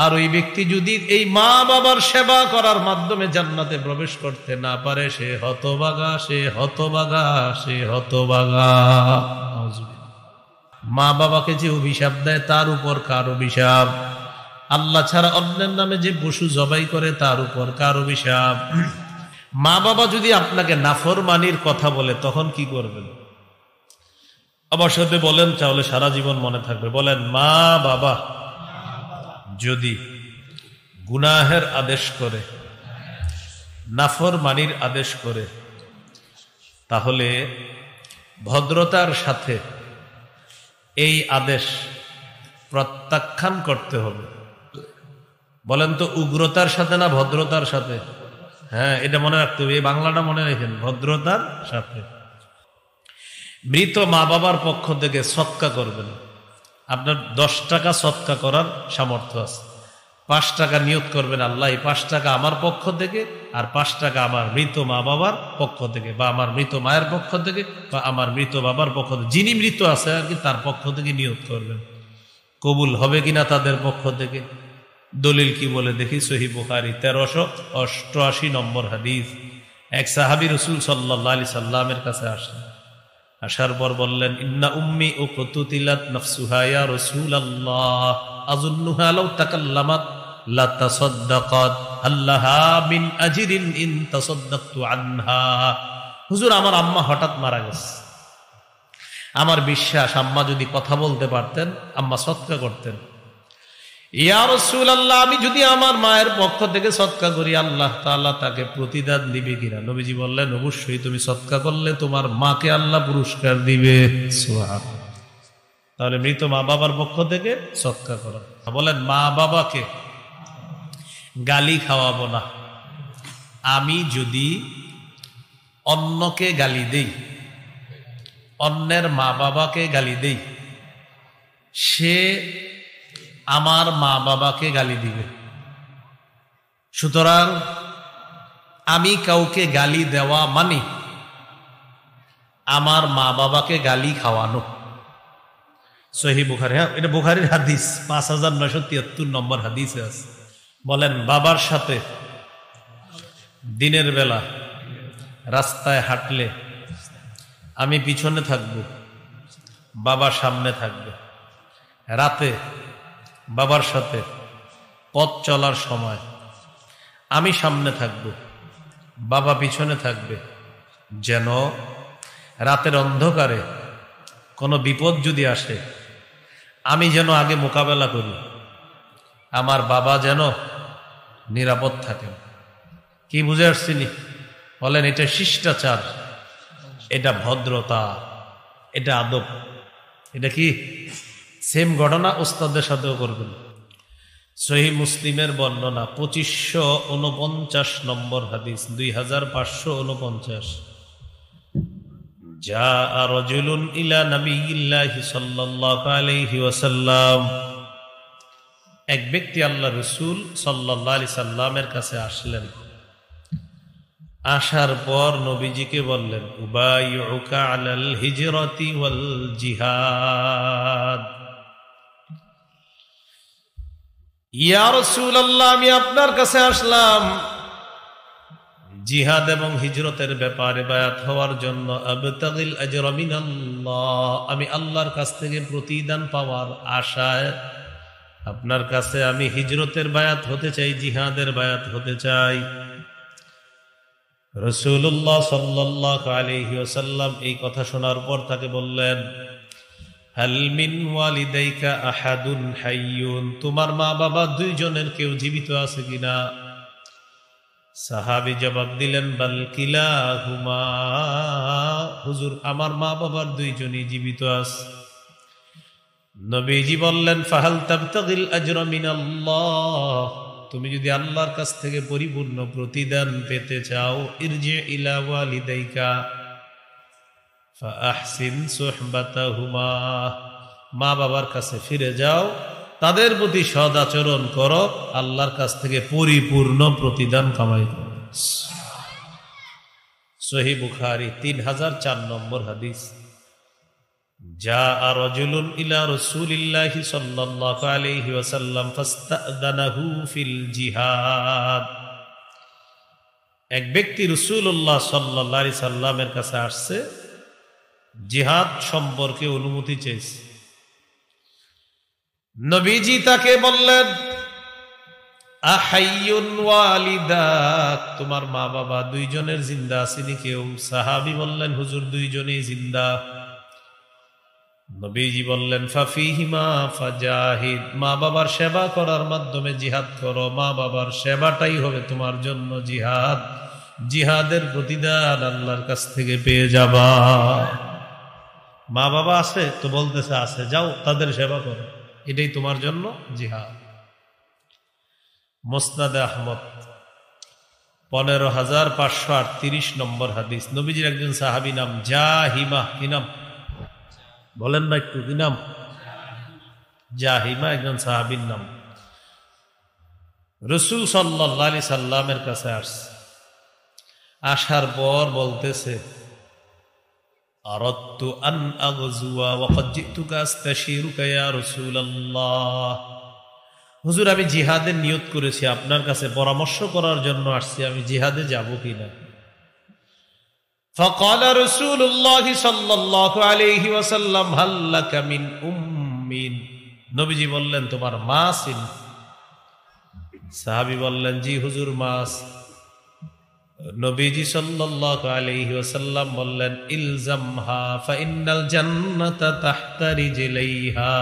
আর ওই ব্যক্তি যদি এই মা বাবার সেবা করার মাধ্যমে জান্নাতে প্রবেশ করতে না পারে, সে হতভাগা, সে হতভাগা, সে হতভাগা। মা বাবাকে যে অভিশাপ দেয় তার উপর কার অভিশাপ? আল্লাহ ছাড়া অন্যের নামে যে পশু জবাই করে তার উপর কার অভিশাপ? মা বাবা যদি আপনাকে নাফরমানির কথা বলে তখন কি করবেন? আমার সাথে বলেন, তাহলে সারা জীবন মনে থাকবে। বলেন, মা বাবা যদি গুনাহের আদেশ করে, নাফরমানির আদেশ করে, তাহলে ভদ্রতার সাথে এই আদেশ প্রত্যাখ্যান করতে হবে। বলেন তো, উগ্রতার সাথে না ভদ্রতার সাথে? হ্যাঁ, এটা মনে রাখতে হবে, এই বাংলাটা মনে রাখেন, ভদ্রতার সাথে। মৃত মা বাবার পক্ষ থেকে সদকা করবেন। আপনার 10 টাকা সদকা করার সামর্থ্য আছে, 5 টাকা নিয়ত করবেন, আল্লাহ এই 5 টাকা আমার পক্ষ থেকে, আর 5 টাকা আমার মৃত মা বাবার পক্ষ থেকে, বা আমার মৃত মায়ের পক্ষ থেকে, বা আমার মৃত বাবার পক্ষ থেকে, যিনি মৃত আছে আর কি, তার পক্ষ থেকে নিয়ত করবেন। কবুল হবে কিনা তাদের পক্ষ থেকে? দলিল কি বলে দেখি? সহিহ বুখারী 1388 নম্বর হাদিস। এক সাহাবী রাসূল সাল্লাল্লাহু আলাইহি সাল্লামের কাছে আসলেন। আসার পর বললেন, ইন্না উম্মি উকতুতিলাত নাফসুহা ইয়া রাসূলুল্লাহ আযুন্নুহা লাউ তাকাল্লামাত লা তাসাদ্দাকাত আল্লাহা মিন আজরিন ইন তাসাদ্দাকতু আনহা। হুজুর, আমার আম্মা হঠাৎ মারা গেছে, আমার বিশ্বাস আম্মা যদি কথা বলতে পারতেন আম্মা সদকা করতেন। ইয়া রাসূলুল্লাহ, আমি যদি আমার মায়ের পক্ষ থেকে সদকা করি আল্লাহ তাআলা তাকে প্রতিদান দিবে কিনা? নবীজি বললেন, অবশ্যই, তুমি সদকা করলে তোমার মাকে আল্লাহ পুরস্কার দিবে। সুবহানাল্লাহ। তাহলে মৃত মা বাবার পক্ষ থেকে সদকা করা। বলেন, মা বাবাকে গালি খাওয়াবো না। আমি যদি অন্যকে গালি দেই, অন্যের মা বাবাকে গালি দেই, সে আমার মা বাবাকে গালি দিবে। সুতরাং আমি কাউকে গালি দেওয়া মানে আমার মা বাবাকে গালি খাওয়ানো। সহিহ বুখারী, হ্যাঁ, এটা বুখারীর হাদিস, 5973 নম্বর হাদিসে আছে। বলেন, বাবার সাথে দিনের বেলা রাস্তায় হাঁটলে আমি পিছনে থাকব, বাবা সামনে থাকবে। রাতে বাবার সাথে পথ চলার সময় আমি সামনে থাকব, বাবা পিছনে থাকবে, যেন রাতের অন্ধকারে কোনো বিপদ যদি আসে আমি যেন আগে মোকাবেলা করি, আমার বাবা যেন নিরাপদ থাকেন। কি বুঝে আসছিনি? বলেন, এটা শিষ্টাচার, এটা ভদ্রতা, এটা আদব। এটা কি সেম ঘটনা ওস্তাদের সাথেও করবেন। সহিহ মুসলিমের বর্ণনা 2549 নম্বর হাদিস, 2549। জাআ রাজুলুন ইলা নবিয়্যিল্লাহি সাল্লাল্লাহু আলাইহি ওয়াসাল্লাম। এক ব্যক্তি আল্লাহ রাসূল সাল্লাল্লাহু আলাইহি সাল্লামের কাছে আসলেন। আসার পর নবীজিকে বললেন, উবাইউকা আলাল হিজরাতি ওয়াল জিহাদ। ইয়া রাসূলুল্লাহ, আমি আপনার কাছে আসলাম জিহাদ এবং হিজরতের ব্যাপারে বায়াত হওয়ার জন্য। আবতাগিল আজরা মিনাল্লাহ, আমি আল্লাহর কাছ থেকে প্রতিদান পাওয়ার আশায় আপনার কাছে আমি হিজরতের বায়াত হতে চাই, জিহাদের বায়াত হতে চাই। রাসূলুল্লাহ সাল্লাল্লাহু আলাইহি ওয়াসাল্লাম এই কথা শোনার পর তাকে বললেন, হাল মিন ওয়ালিদাইকা আহাদুন হাইয়ুন, তোমার মা বাবা দুইজনের কেউ জীবিত আছে কিনা? সাহাবী জবাব দিলেন, বাল কিলাহুমা, হুজুর আমার মা বাবার দুইজনই জীবিত আছে। নবীজি বললেন, ফাহাল তাবতাগিল আজরা মিনাল্লাহ, তুমি যদি আল্লাহর কাছ থেকে পরিপূর্ণ প্রতিদান পেতে চাও, ইরজি ইলা ওয়ালিদাইকা ফাআহসিন সুহবাতাহুমা, মা বাবার কাছে ফিরে যাও, তাদের প্রতি সদাচরণ করো, আল্লাহর কাছ থেকে পরিপূর্ণ প্রতিদান কামাই করো। সহিহ বুখারী 3004 নম্বর হাদিস। জাআ রাজুলুন ইলা রাসূলিল্লাহি সাল্লাল্লাহু আলাইহি ওয়াসাল্লাম ফাস্তা'যানাহু ফিল জিহাদ। এক ব্যক্তি রাসূলুল্লাহ সাল্লাল্লাহু আলাইহি সাল্লামের কাছে আসছে, জিহাদ সম্পর্কে অনুমতি চেয়েছে। নবীজি তাকে বললেন, আহাইয়ুন ওয়ালিদাক, তোমার মা বাবা দুইজনের জিন্দা আছেনি কেউ? সাহাবী বললেন, হুজুর দুইজনেই জিন্দা। নবীজি বললেন, ফাফিহিমা ফাজাহিদ, মা বাবার সেবা করার মাধ্যমে জিহাদ করো, মা বাবার সেবাটাই হবে তোমার জন্য জিহাদ, জিহাদের প্রতিদান আল্লাহর কাছ থেকে পেয়ে যাবা। মা বাবা আছে তো বলতেছে আছে, যাও তাদের সেবা করো, এটাই তোমার জন্য জিহাদ। মুসনাদে আহমদ ১৫,৫৩৮ নম্বর হাদিস। নবীজির একজন সাহাবী নাম জাহিমা, কি নাম বলেন না একটু, কি নাম? জাহিমা একজন সাহাবীর নাম। রাসূল সাল্লাল্লাহু আলাইহি সাল্লামের কাছে আসছে, আসার পর বলতেছে, আরাদতু আন আগযুয়া ওয়া ক্বাদ জিতুকা আস্তাশিরুকা ইয়া রাসূলুল্লাহ। হুজুর, আমি জিহাদের নিয়ত করেছি, আপনার কাছে পরামর্শ করার জন্য আসছি, আমি জিহাদে যাব কিনা। فقال رسول الله صلى الله عليه وسلم هل لك من أم؟ নবীজি বললেন, তোমার মা ছিল? সাহাবী বললেন, জি হুজুর, মা। নবীজি সাল্লাল্লাহু আলাইহি ওয়াসাল্লাম বললেন, ইলজামহা ফাইন্নাল জান্নাতা তাহতা রিজলাইহা,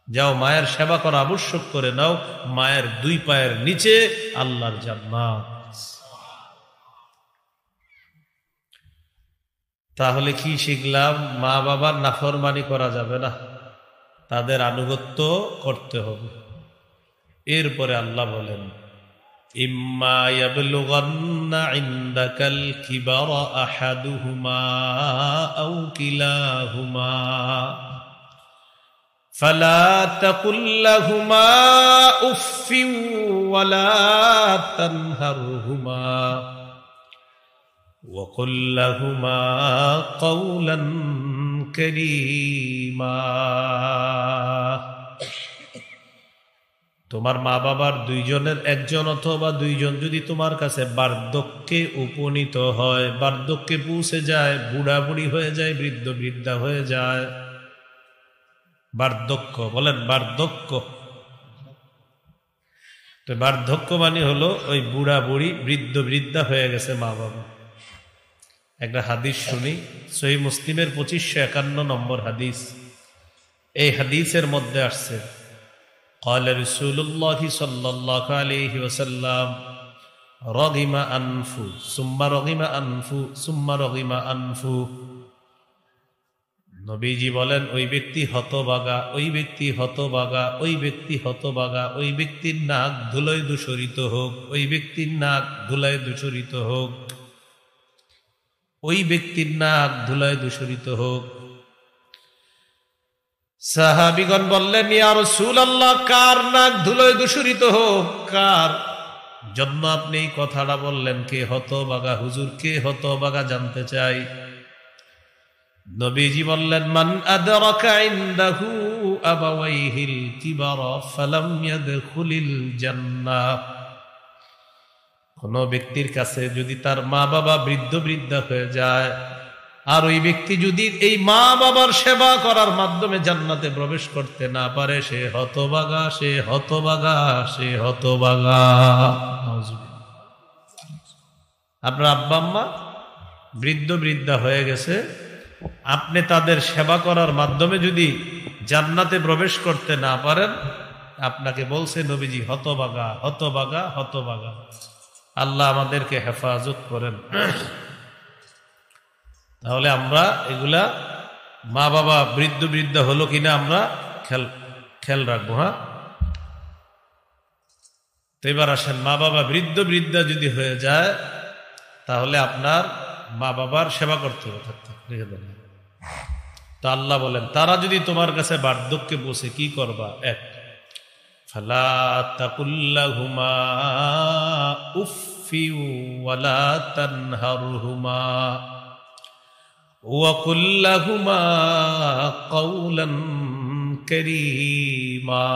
যাও মায়ের সেবা করা আবশ্যক করে নাও, মায়ের দুই পায়ের নিচে আল্লাহর জান্নাত। তাহলে কি শিখলাম? মা বাবার নাফরমানি করা যাবে না, তাদের আনুগত্য করতে হবে। এরপরে আল্লাহ বলেন, ইম্মা ইয়াবলুগান্না ইনদাকাল কিবারা আহাদুহুমা আও কিলাহুমা ফালা তাকুল লাহুমা উফফিন ওয়ালা তানহারহুমা وَقُلْ لَهُمَا قَوْلًا كَرِيمًا। তোমার মা বাবার দুইজনের একজন অথবা দুইজন যদি তোমার কাছে বার্ধক্যে উপনীত হয়, বার্ধক্যে পৌঁছে যায়, বুড়া বুড়ি হয়ে যায়, বৃদ্ধ বৃদ্ধা হয়ে যায়, বার্ধক্য বলেন, বার্ধক্য। তো বার্ধক্য মানে হলো ওই বুড়া বুড়ি বৃদ্ধ বৃদ্ধা হয়ে গেছে মা বাবা। একটা হাদিস শুনি, সহিহ মুসলিমের ২৫৫১ নম্বর হাদিস। এই হাদিসের মধ্যে আসছে, ক্বালা রাসূলুল্লাহি সাল্লাল্লাহু আলাইহি ওয়াসাল্লাম রাগিমা আনফু সুম্মা রাগিমা আনফু সুম্মা রাগিমা আনফু। নবীজি বলেন, ওই ব্যক্তি হতভাগা, ওই ব্যক্তি হতভাগা, ওই ব্যক্তি হতভাগা, ওই ব্যক্তির নাক ধুলোয় দূষরিত হোক, ওই ব্যক্তির নাক ধুলায় দূষরিত হোক, ওই ব্যক্তির নাক ধুলায় দূষরিত হোক। সাহাবীগণ বললেন, ইয়া রাসূলুল্লাহ, কার নাক ধুলোয় দূষরিত হোক, কার জন্য আপনি এই কথাটা বললেন? কে হতভাগা হুজুর, কে হতভাগা জানতে চাই। নবীজি বললেন, মান আদরাকা ইনদাহু আবাওয়াইহিল কিবারা ফালাম ইয়াদখুলিল জান্নাহ। কোন ব্যক্তির কাছে যদি তার মা বাবা বৃদ্ধ বৃদ্ধা হয়ে যায়, আর ওই ব্যক্তি যদি এই মা বাবার সেবা করার মাধ্যমে জান্নাতে প্রবেশ করতে না পারে, সে হতভাগা, সে হতভাগা, সে হতভাগা। আপনার আব্বা আম্মা বৃদ্ধ বৃদ্ধা হয়ে গেছে, আপনি তাদের সেবা করার মাধ্যমে যদি জান্নাতে প্রবেশ করতে না পারেন, আপনাকে বলছে নবীজি হতভাগা, হতভাগা, হতভাগা। আল্লাহ আমাদেরকে হেফাজত করেন। তাহলে আমরা এগুলা মা বাবা বৃদ্ধ বৃদ্ধা হলো কিনা আমরা খেয়াল রাখবো। হ্যাঁ, তো এবার আসেন, মা বাবা বৃদ্ধ বৃদ্ধা যদি হয়ে যায়, তাহলে আপনার মা বাবার সেবা করতে হবে, রেখে দেন। তা আল্লাহ বলেন, তারা যদি তোমার কাছে বার্ধক্যে বসে, কি করবা? এক, ফালা তাকুল্লাহুমা উফফি ওয়ালা তানহারহুমা وقل لهما قولا كريما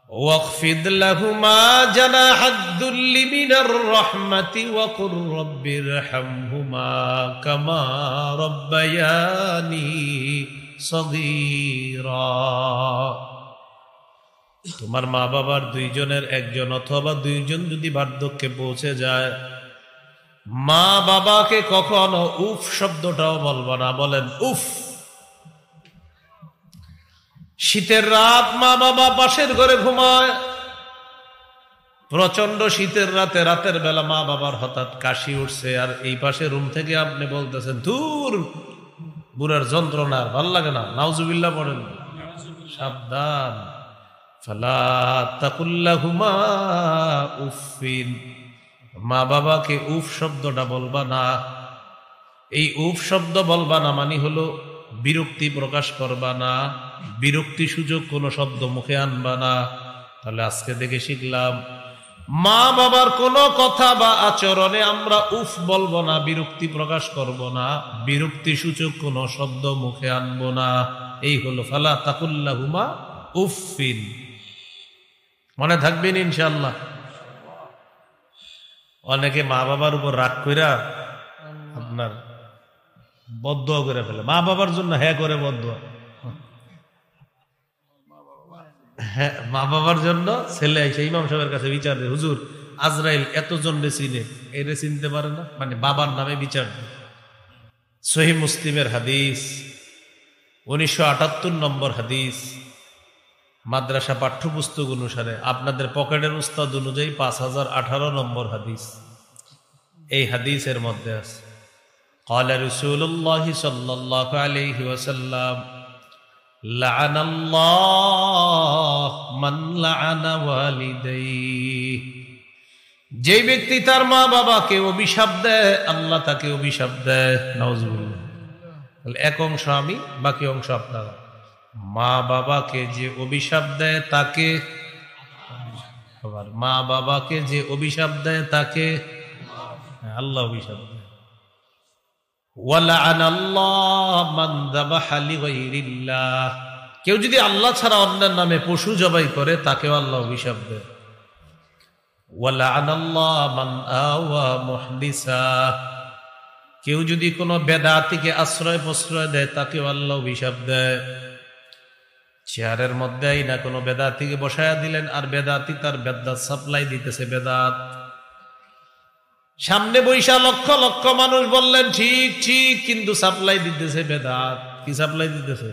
واخفض لهما جناح الذل من الرحمة وقل رب ارحمهما كما ربياني صغيرا। তোমার মা বাবার দুইজনের একজন অথবা দুইজন যদি বার্ধক্যে পৌঁছে যায়, মা বাবাকে কখনো উফ শব্দটাও বলবো না। বলেন উফ। শীতের রাত মা বাবা পাশের ঘরে ঘুমায়, প্রচন্ড শীতের রাতে রাতের বেলা মা বাবার হঠাৎ কাশি উঠছে, আর এই পাশে রুম থেকে আপনি বলতেছেন দূর বুড়ার যন্ত্রণা, ভাল লাগে না, নাউজুবিল্লাহ পড়েন। সাবধান। ফালা তাকুল্লাহুমা উফিন, মা বাবাকে উফ শব্দটা বলবা না। এই উফ শব্দ বলবা না মানে হলো বিরক্তি প্রকাশ করবা না, বিরক্তি সূচক কোনো শব্দ মুখে আনবা না। তাহলে আজকে থেকে শিখলাম, মা বাবার কোনো কথা বা আচরণে আমরা উফ বলবো না, বিরক্তি প্রকাশ করব না, বিরক্তি সূচক কোনো শব্দ মুখে আনবো না। এই হলো ফালা তাকুল্লাহুমা উফিন। মনে থাকবেন ইনশাআল্লাহ। অনেকে মা বাবার উপর রাগ কইরা আপনার বদদোয়া করে ফেলে, মা বাবার জন্য হ্যাঁ করে বদদোয়া। হ্যাঁ, মা বাবার জন্য ছেলে এসে ইমাম সাহেবের কাছে বিচার দেয়, হুজুর আজরাইল এতজন রে চিনে, এরে চিনতে পারে না, মানে বাবার নামে বিচার দেয়। সহিহ মুসলিমের হাদিস, 1978 নম্বর হাদিস, মাদ্রাসা পাঠ্যপুস্তক অনুসারে, আপনাদের পকেটের উস্তাদ অনুযায়ী 5018 নম্বর হাদিস। এই হাদিসের মধ্যে আছে قال رسول الله صلى الله عليه وسلم لعن الله من لعن والديه। যে ব্যক্তি তার মা বাবাকে অভিশাপ দেয়, আল্লাহ তাকে অভিশাপ দেয়। নাউজুবিল্লাহ। তাহলে এক অংশ আমি, বাকি অংশ আপনারা। মা বাবাকে যে অভিশাপ দেয় তাকে, আবার মা বাবাকে যে অভিশাপ দেয় তাকে আল্লাহ অভিশাপ দেয়। কেউ যদি আল্লাহ ছাড়া অন্যের নামে পশু জবাই করে তাকেও আল্লাহ অভিশাপ দেয়। কেউ যদি কোনো বেদাতিকে আশ্রয় প্রশ্রয় দেয় তাকেও আল্লাহ অভিশাপ দেয়। চেয়ারের মধ্যে না কোনো বেদাতিকে বসায়া দিলেন, আর বেদাতি তার বেদাত সাপ্লাই দিতেছে। বেদাত সামনে বৈশা লক্ষ লক্ষ মানুষ বললেন ঠিক ঠিক, কিন্তু সাপ্লাই দিতেছে বেদাত। কি সাপ্লাই দিতেছে?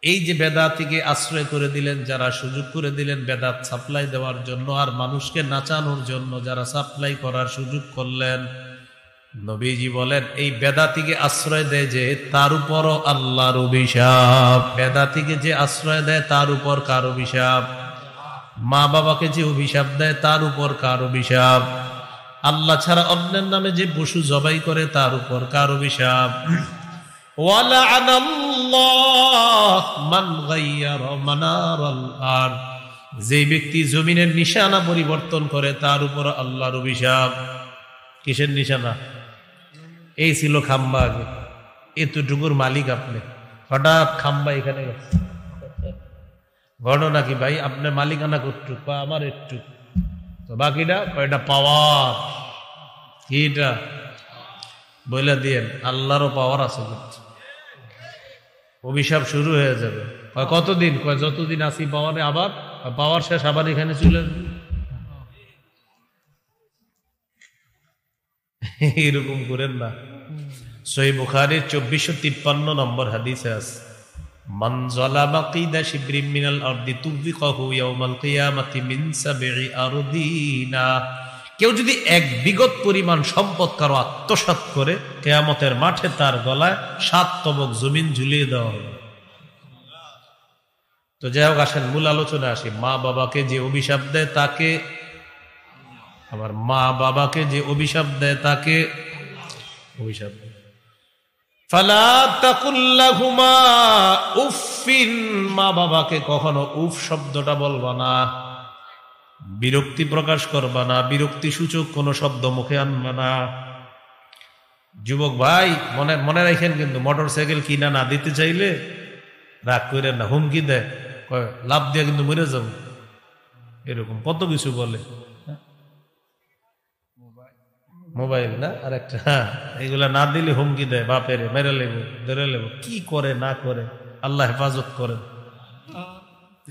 এই যে বেদাতিকে আশ্রয় করে দিলেন, যারা সুযোগ করে দিলেন বেদাত সাপ্লাই দেওয়ার জন্য, আর মানুষকে নাচানোর জন্য যারা সাপ্লাই করার সুযোগ করলেন, নবীজি বলেন এই বেদাতিকে আশ্রয় দেয় যে তার উপরও আল্লাহর অভিশাপ। বেদাতিকে যে আশ্রয় দেয় তার উপর কার অভিশাপ? মা বাবাকে যে অভিশাপ দেয় তার উপর কার অভিশাপ? আল্লাহ ছাড়া অন্যের নামে যে পশু জবাই করে তার উপর কার অভিশাপ? যে ব্যক্তি জমিনের নিশানা পরিবর্তন করে তার উপর আল্লাহর অভিশাপ। কিসের নিশানা? এই ছিল খাম্বা, আগে এতটুকুর মালিক আপনি, হঠাৎ খাম্বা এখানে গেছে। ঘটনা কি ভাই? আপনার মালিকানা কতটুক? আমার একটু, তো বাকিটা এটা পাওয়ার। কিটা বলে দিয়েন, আল্লাহরও পাওয়ার আছে। অভিশাপ শুরু হয়ে যাবে। কতদিন? যতদিন আসি পাওয়ারে, আবার পাওয়ার শেষ, আবার এখানে চলে এরকম করেন না। সহিহ বুখারীর 2453 নম্বর হাদিসে আছে, মান যালামা কিদা শিবরিন মিনাল আরদি তুযিকাহু ইয়াউমাল কিয়ামাতি মিন সাবঈ আরদিনা। কেউ যদি এক বিগত পরিমাণ সম্পদ কারো আত্মসাৎ করে, কিয়ামতের মাঠে তার গলায় 7 তবক জমিন ঝুলিয়ে দেওয়া হবে। তো যাই হোক, আসেন মূল আলোচনা আসি। মা বাবাকে যে অভিশাপ দেয় তাকে, আবার মা বাবাকে যে অভিশাপ দেয় তাকে অভিশাপ দেয়। ফালা তাকুল লাহুমা উফিন, মা বাবাকে কখনো উফ শব্দটা বলবা না, বিরক্তি প্রকাশ করবা না, বিরক্তি সূচক কোনো শব্দ মুখে আনবা না। যুবক ভাই মনে মনে রাখেন, কিন্তু মোটর সাইকেল কিনা না দিতে চাইলে রাগ করে না, হুমকি দেয়, লাভ দিয়ে কিন্তু মরে যাবো, এরকম কত কিছু বলে। মোবাইল না আর একটা, হ্যাঁ, এগুলা না দিলে হুমকি দেয়, বাপের মেরে লেবো, ধরে লেবো, কি করে না করে, আল্লাহ হেফাজত করেন,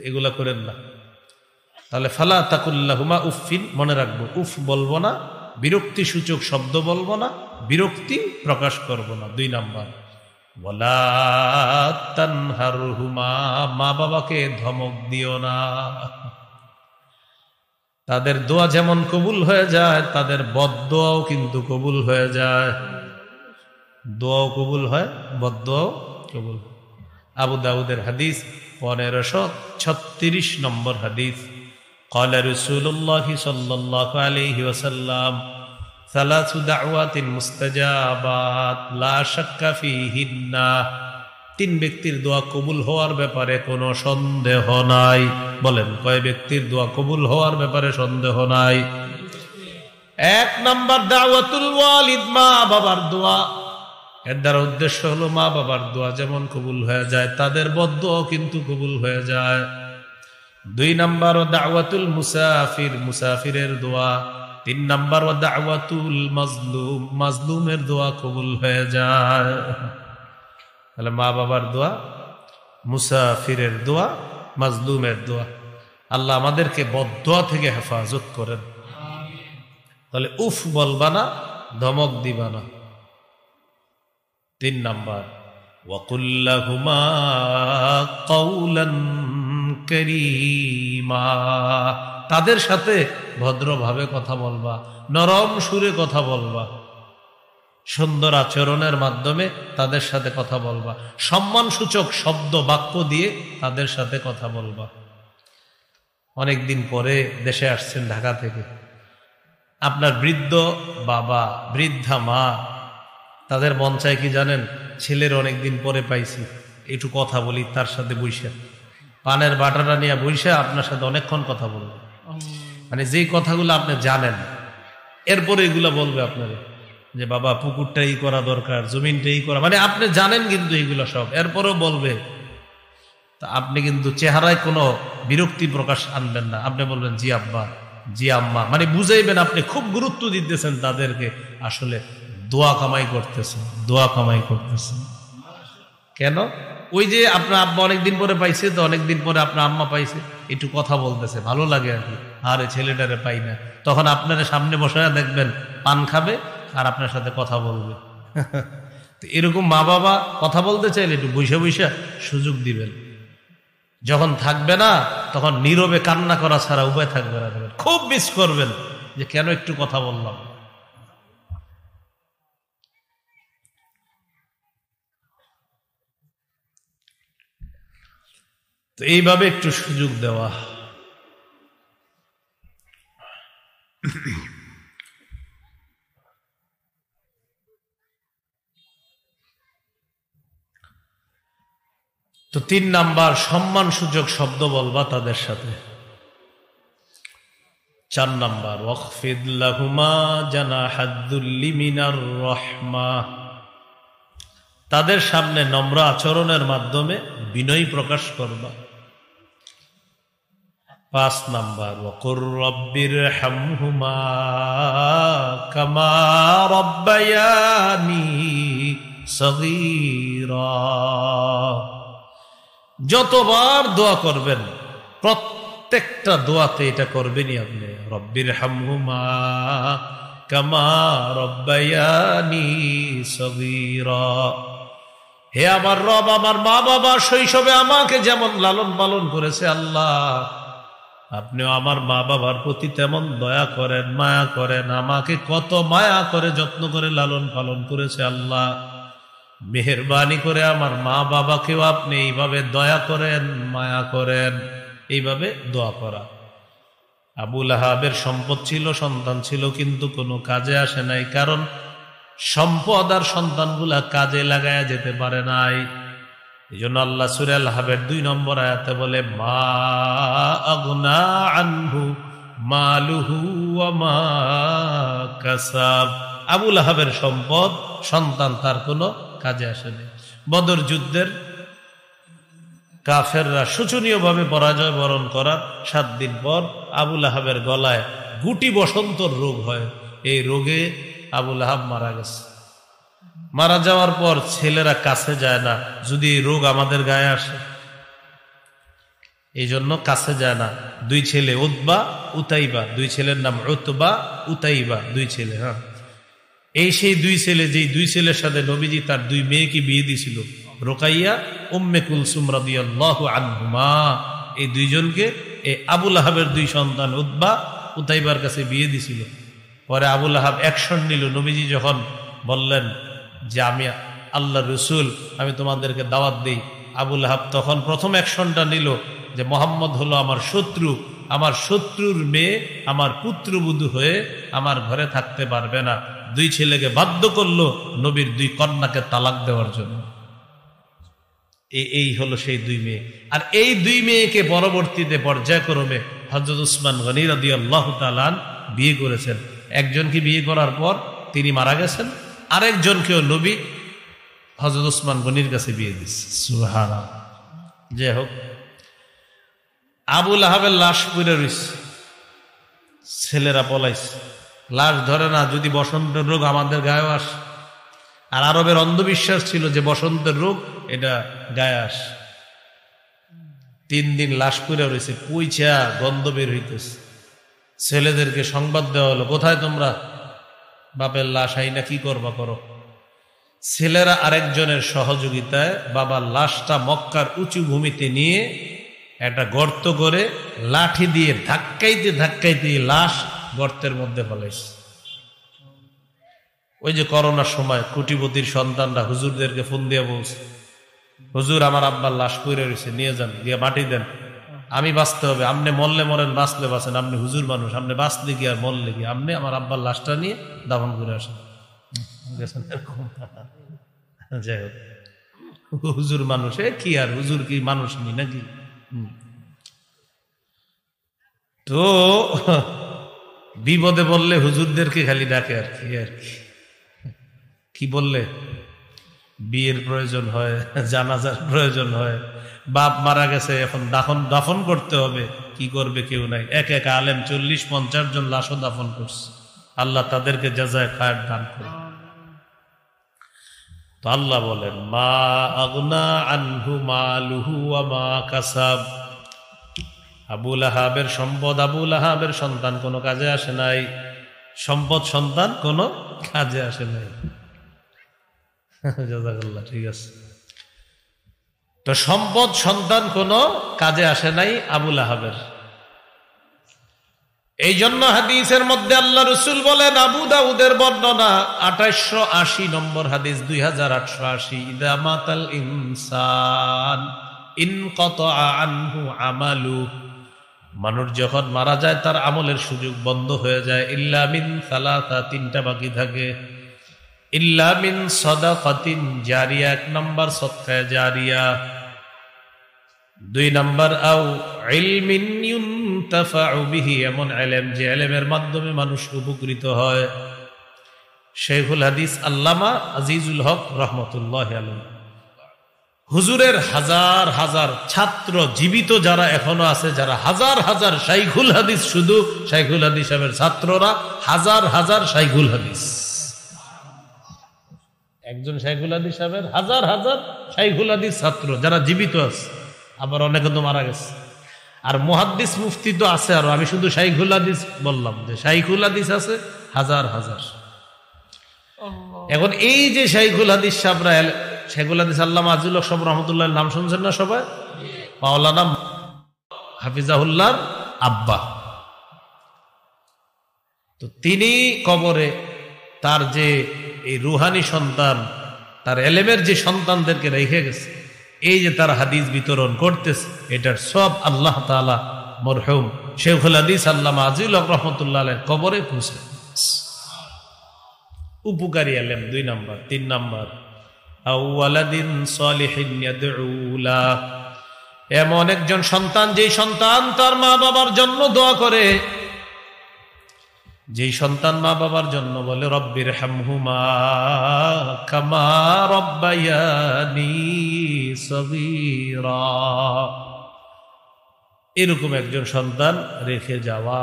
এগুলা করেন না। তাহলে ফালা তাকুল্লাহুমা উফিন, মনে রাখবো, উফ বলবো না, বিরক্তি সূচক শব্দ বলবো না, বিরক্তি প্রকাশ করব না। 2 নাম্বার, ওয়ালা তানহারহুমা, মা বাবাকে ধমক দিও না। তাদের দোয়া যেমন কবুল হয়ে যায়, তাদের বদদোয়াও কিন্তু কবুল হয়ে যায়। দোয়াও কবুল হয়, বদদোয়াও কবুল। আবু দাউদের হাদিস 1536 নম্বর হাদিস, قال رسول الله صلى الله عليه وسلم ثلاث دعوات مستجابات لا شك فيهن, 3 ব্যক্তির দোয়া কবুল হওয়ার ব্যাপারে কোনো সন্দেহ নাই। বলেন, কয় ব্যক্তির দোয়া কবুল হওয়ার ব্যাপারে সন্দেহ নাই? 1 নাম্বার দাওয়াতুল ওয়ালিদ, মা বাবার দোয়া। এর দ্বারা উদ্দেশ্য হলো মা বাবার দোয়া যেমন কবুল হয়ে যায়, তাদের বদদোয়াও কিন্তু কবুল হয়ে যায়। 2 নাম্বার দাওয়াতুল মুসাফির, মুসাফিরের দোয়া। 3 নাম্বার দাওয়াতুল মাজলুম, মাজলুমের দোয়া কবুল হয়ে যায়। তাহলে মা বাবার দোয়া, মুসাফিরের দোয়া, মাজলুমের দোয়া। আল্লাহ আমাদেরকে বদদোয়া থেকে হেফাজত করেন। তাহলে উফ বলবা না, ধমক দিবা না। 3 নাম্বার, ওয়াকুল্লাহুমা কাওলান কারীমা, তাদের সাথে ভদ্রভাবে কথা বলবা, নরম সুরে কথা বলবা, সুন্দর আচরণের মাধ্যমে তাদের সাথে কথা বলবা, সম্মানসূচক শব্দ বাক্য দিয়ে তাদের সাথে কথা বলবা। অনেকদিন পরে দেশে আসছেন ঢাকা থেকে, আপনার বৃদ্ধ বাবা, বৃদ্ধা মা, তাদের মন চায় কি জানেন? ছেলের অনেকদিন পরে পাইছি, একটু কথা বলি তার সাথে বইসা, পানের বাটাটা নিয়ে বইসা আপনার সাথে অনেকক্ষণ কথা বলবে, মানে যেই কথাগুলো আপনি জানেন, এরপরে এগুলা বলবে আপনারে যে বাবা পুকুরটা এই করা দরকার, জমিনটা এই করা, মানে আপনি জানেন কিন্তু এইগুলো সব, এরপরেও বলবে। তা আপনি কিন্তু চেহারায় কোনো বিরক্তি প্রকাশ আনবেন না, আপনি বলবেন জি আব্বা, জি আম্মা, মানে বুঝাইবেন আপনি খুব গুরুত্ব দিতেছেন তাদেরকে, আসলে দোয়া কামাই করতেছেন, দোয়া কামাই করতেছেন। কেন? ওই যে আপনার আব্বা অনেকদিন পরে পাইছে, তো অনেকদিন পরে আপনার আম্মা পাইছে, একটু কথা বলতেছে, ভালো লাগে আর কি, আরে ছেলেটারে পাই না, তখন আপনার সামনে বসায় দেখবেন পান খাবে আর আপনার সাথে কথা বলবে। তো এরকম মা বাবা কথা বলতে চাইলে একটু বৈশা বৈশা সুযোগ দিবেন। যখন থাকবে না তখন নীরবে কান্না করা ছাড়া উপায় থাকবে না, খুব মিস করবেন যে কেন একটু কথা বললাম। তো এইভাবে একটু সুযোগ দেওয়া। তো 3 নাম্বার, সম্মান সূচক শব্দ বলবা তাদের সাথে। 4 নাম্বার, ওয়াখফিদ লাহুমা জানাহাদ-দুল্লি মিনার রাহমাহ, তাদের সামনে নম্র আচরণের মাধ্যমে বিনয় প্রকাশ করবা। 5 নাম্বার, ওয়াকুর রব্বিরহামহুমা কামা রাব্বায়ানি সগীরা, যতবার দোয়া করবেন প্রত্যেকটা দোয়াতে এটা করবেনই আপনি, রব্বিরহামহুমা কামা রাব্বায়ানি সগীরা, হে আমার রব, আমার মা বাবা শৈশবে আমাকে যেমন লালন পালন করেছে আল্লাহ, আপনিও আমার মা বাবার প্রতি তেমন দয়া করেন, মায়া করেন, আমাকে কত মায়া করে যত্ন করে লালন পালন করেছে আল্লাহ, মেহেরবানি করে আমার মা বাবাকেও আপনি এইভাবে দয়া করেন, মায়া করেন। এইভাবে দোয়া করা। আবু লাহাবের সম্পদ ছিল, সন্তান ছিল, কিন্তু কোনো কাজে আসে নাই, কারণ সম্পদ আর সন্তানগুলা কাজে লাগায়া যেতে পারে নাই। এই জন্য আল্লাহ সূরা আল-হাবের 2 নম্বর আয়াতে বলে, মা আগনা আনহু মালুহু ওয়া মা কাসাব, আবুল আহাবের সম্পদ সন্তান তার কোনো কাজে আসেনি। বদর যুদ্ধের কাফেররা শোচনীয়ভাবে পরাজয় বরণ করার 7 দিন পর আবুল আহাবের গলায় গুটি বসন্তর রোগ হয়। এই রোগে আবুল আহাব মারা গেছে। মারা যাওয়ার পর ছেলেরা কাছে যায় না, যদি এই রোগ আমাদের গায়ে আসে, এই জন্য কাছে যায় না। 2 ছেলে উতবা উতাইবা, 2 ছেলের নাম উতবা উতাইবা, 2 ছেলে। হ্যাঁ, এই সেই 2 ছেলে, যেই 2 ছেলের সাথে নবীজি তার 2 মেয়েকে বিয়ে দিয়েছিল, রোকাইয়া উম্মে কুলসুম রাদিয়াল্লাহু আনহুমা। এই 2 জনকে এই আবুল আহাবের 2 সন্তান উতবা উতাইবার কাছে বিয়ে দিয়েছিল। পরে আবুল আহাব অ্যাকশন নিল। নবীজি যখন বললেন যে আমি আল্লাহর রাসূল, আমি তোমাদেরকে দাওয়াত দেই, আবুল আহাব তখন প্রথম অ্যাকশনটা নিল যে মোহাম্মদ হলো আমার শত্রু, আমার শত্রুর মেয়ে আমার পুত্রবধূ হয়ে আমার ঘরে থাকতে পারবে না। 2 ছেলেকে বাধ্য করলো নবীর 2 কন্যাকে তালাক দেওয়ার জন্য। এই হলো সেই 2 মেয়ে। আর এই 2 মেয়েকে পরবর্তীতে পর্যায়ক্রমে হযরত উসমান গনি রাদিয়াল্লাহু তাআলা বিয়ে করেছেন। একজনকে বিয়ে করার পর তিনি মারা গেছেন, আরেকজনকেও নবী হযরত উসমান গনির কাছে বিয়ে দিয়েছে। সুবহানাল্লাহ। যাই হোক, আবুল আহাবের লাশ পড়ে রইছে, ছেলেরা পলাইছে, লাশ ধরে না, যদি বসন্তের রোগ আমাদের গায়ে আসে। আর আরবের অন্ধবিশ্বাস ছিল যে বসন্তের রোগ এটা গায়ে আসে। 3 দিন লাশ পড়ে রয়েছে, পুইছা গন্ধ বের হইতেছে। ছেলেদেরকে সংবাদ দেওয়া হলো, কোথায় তোমরা? বাপের লাশ আইনা কি করবা করো। ছেলেরা আরেকজনের সহযোগিতায় বাবার লাশটা মক্কার উঁচু ভূমিতে নিয়ে একটা গর্ত করে লাঠি দিয়ে ধাক্কাইতে ধাক্কাইতে লাশ গর্তের মধ্যে ফেলাইছে। ওই যে করোনার সময় কোটিপতির সন্তানরা হুজুরদেরকে ফোন দিয়ে বলছে, হুজুর আমার আব্বার লাশ পড়ে রয়েছে, নিয়ে যান, গিয়ে মাটি দেন, আমি বাঁচতে হবে, আপনি মরলে মরেন, বাঁচলে বাঁচেন, আপনি হুজুর মানুষ, আপনি বাঁচলে কি আর মরলে কি, আপনি আমার আব্বার লাশটা নিয়ে দাফন করে আসেন। যাই হোক, হুজুর মানুষ কি আর হুজুর কি মানুষ নি নাকি? তো বিপদে বললে হুজুরদেরকে খালি ডাকে আর কি। কি বললে বিয়ের প্রয়োজন হয়, জানাজার প্রয়োজন হয়, বাপ মারা গেছে, এখন দাফন করতে হবে, কি করবে কেউ নাই। এক আলেম 40-50 জন লাশও দাফন করছে। আল্লাহ তাদেরকে জাযায়ে খায়র দান করে। তো আল্লাহ বলেন, মা আগনা আনহু মালুহু ওয়া মা কাসাব। আবুল আহাবের সম্পদ, আবুল আহাবের সন্তান কোনো কাজে আসে নাই। সম্পদ সন্তান কোনো কাজে আসে নাই। জাযাকাল্লাহ, ঠিক আছে। তো সম্পদ সন্তান কোনো কাজে আসে নাই আবুল আহাবের। এই জন্য হাদিসের মধ্যে আল্লাহ রাসূল বলেন, আবু দাউদের বর্ণনা 2880 নম্বর হাদিস, 2880, ইদা মাতাল ইনসান ইনকাতা আনহু আমালু। মানুষ যখন মারা যায় তার আমলের সুযোগ বন্ধ হয়ে যায়। ইল্লা মিন সালাসা, 3টা বাকি থাকে। ইল্লা মিন সাদাকাতিন জারিয়া, 1 নম্বর সদকা জারিয়া, 2 নম্বর আও ইলমিন ইউনতাফাউ বিহি, এমন ইলম যে ইলমের মাধ্যমে মানুষ উপকৃত হয়। শাইখুল হাদিস আল্লামা আজিজুল হক রাহমাতুল্লাহি আলাইহি, হুজুরের হাজার হাজার ছাত্র জীবিত যারা এখনো আছে, যারা হাজার হাজার শাইখুল হাদিস, শুধু শাইখুল হাদিস সাহেবের ছাত্ররা হাজার হাজার শাইখুল হাদিস। একজন শাইখুল হাদিস সাহেবের হাজার হাজার শাইখুল হাদিস ছাত্র যারা জীবিত আছে, আবার অনেকে তো মারা গেছে। আর মুহাদ্দিস মুফতি তো আছে আরো, আমি শুধু শাইখুল হাদিস বললাম, যে শাইখুল হাদিস আছে হাজার হাজার। এখন এই যে শাইখুল হাদিস সাহেবরা, শাইখুল হাদিস আল্লামা আজিজুল হক সাহেব রাহমাতুল্লাহ নাম শুনছেন না সবাই? মাওলানা হাফিজাহুল্লাহর আব্বা। তো তিনি কবরে তার যে এই রুহানি সন্তান, তার এলেমের যে সন্তানদেরকে রেখে গেছে, এই যে তার হাদিস বিতরণ করতেছে, এটার সব আল্লাহ তাআলা মরহুম শাইখুল হাদিস আল্লামা আজিজুল হক রাহমাতুল্লাহ আলাইহির কবরে পৌঁছে। উপকারী এলেম 2 নম্বর। 3 নম্বর আওয়ালাদিন সালিহিন ইয়াদউলা, এমন একজন সন্তান, যেই সন্তান তার মা বাবার জন্য দোয়া করে। যেই সন্তান মা বাবার জন্য বলে রব্বির হামহুমা কামা রব্বায়ানি সগীরা, এরকম একজন সন্তান রেখে যাওয়া।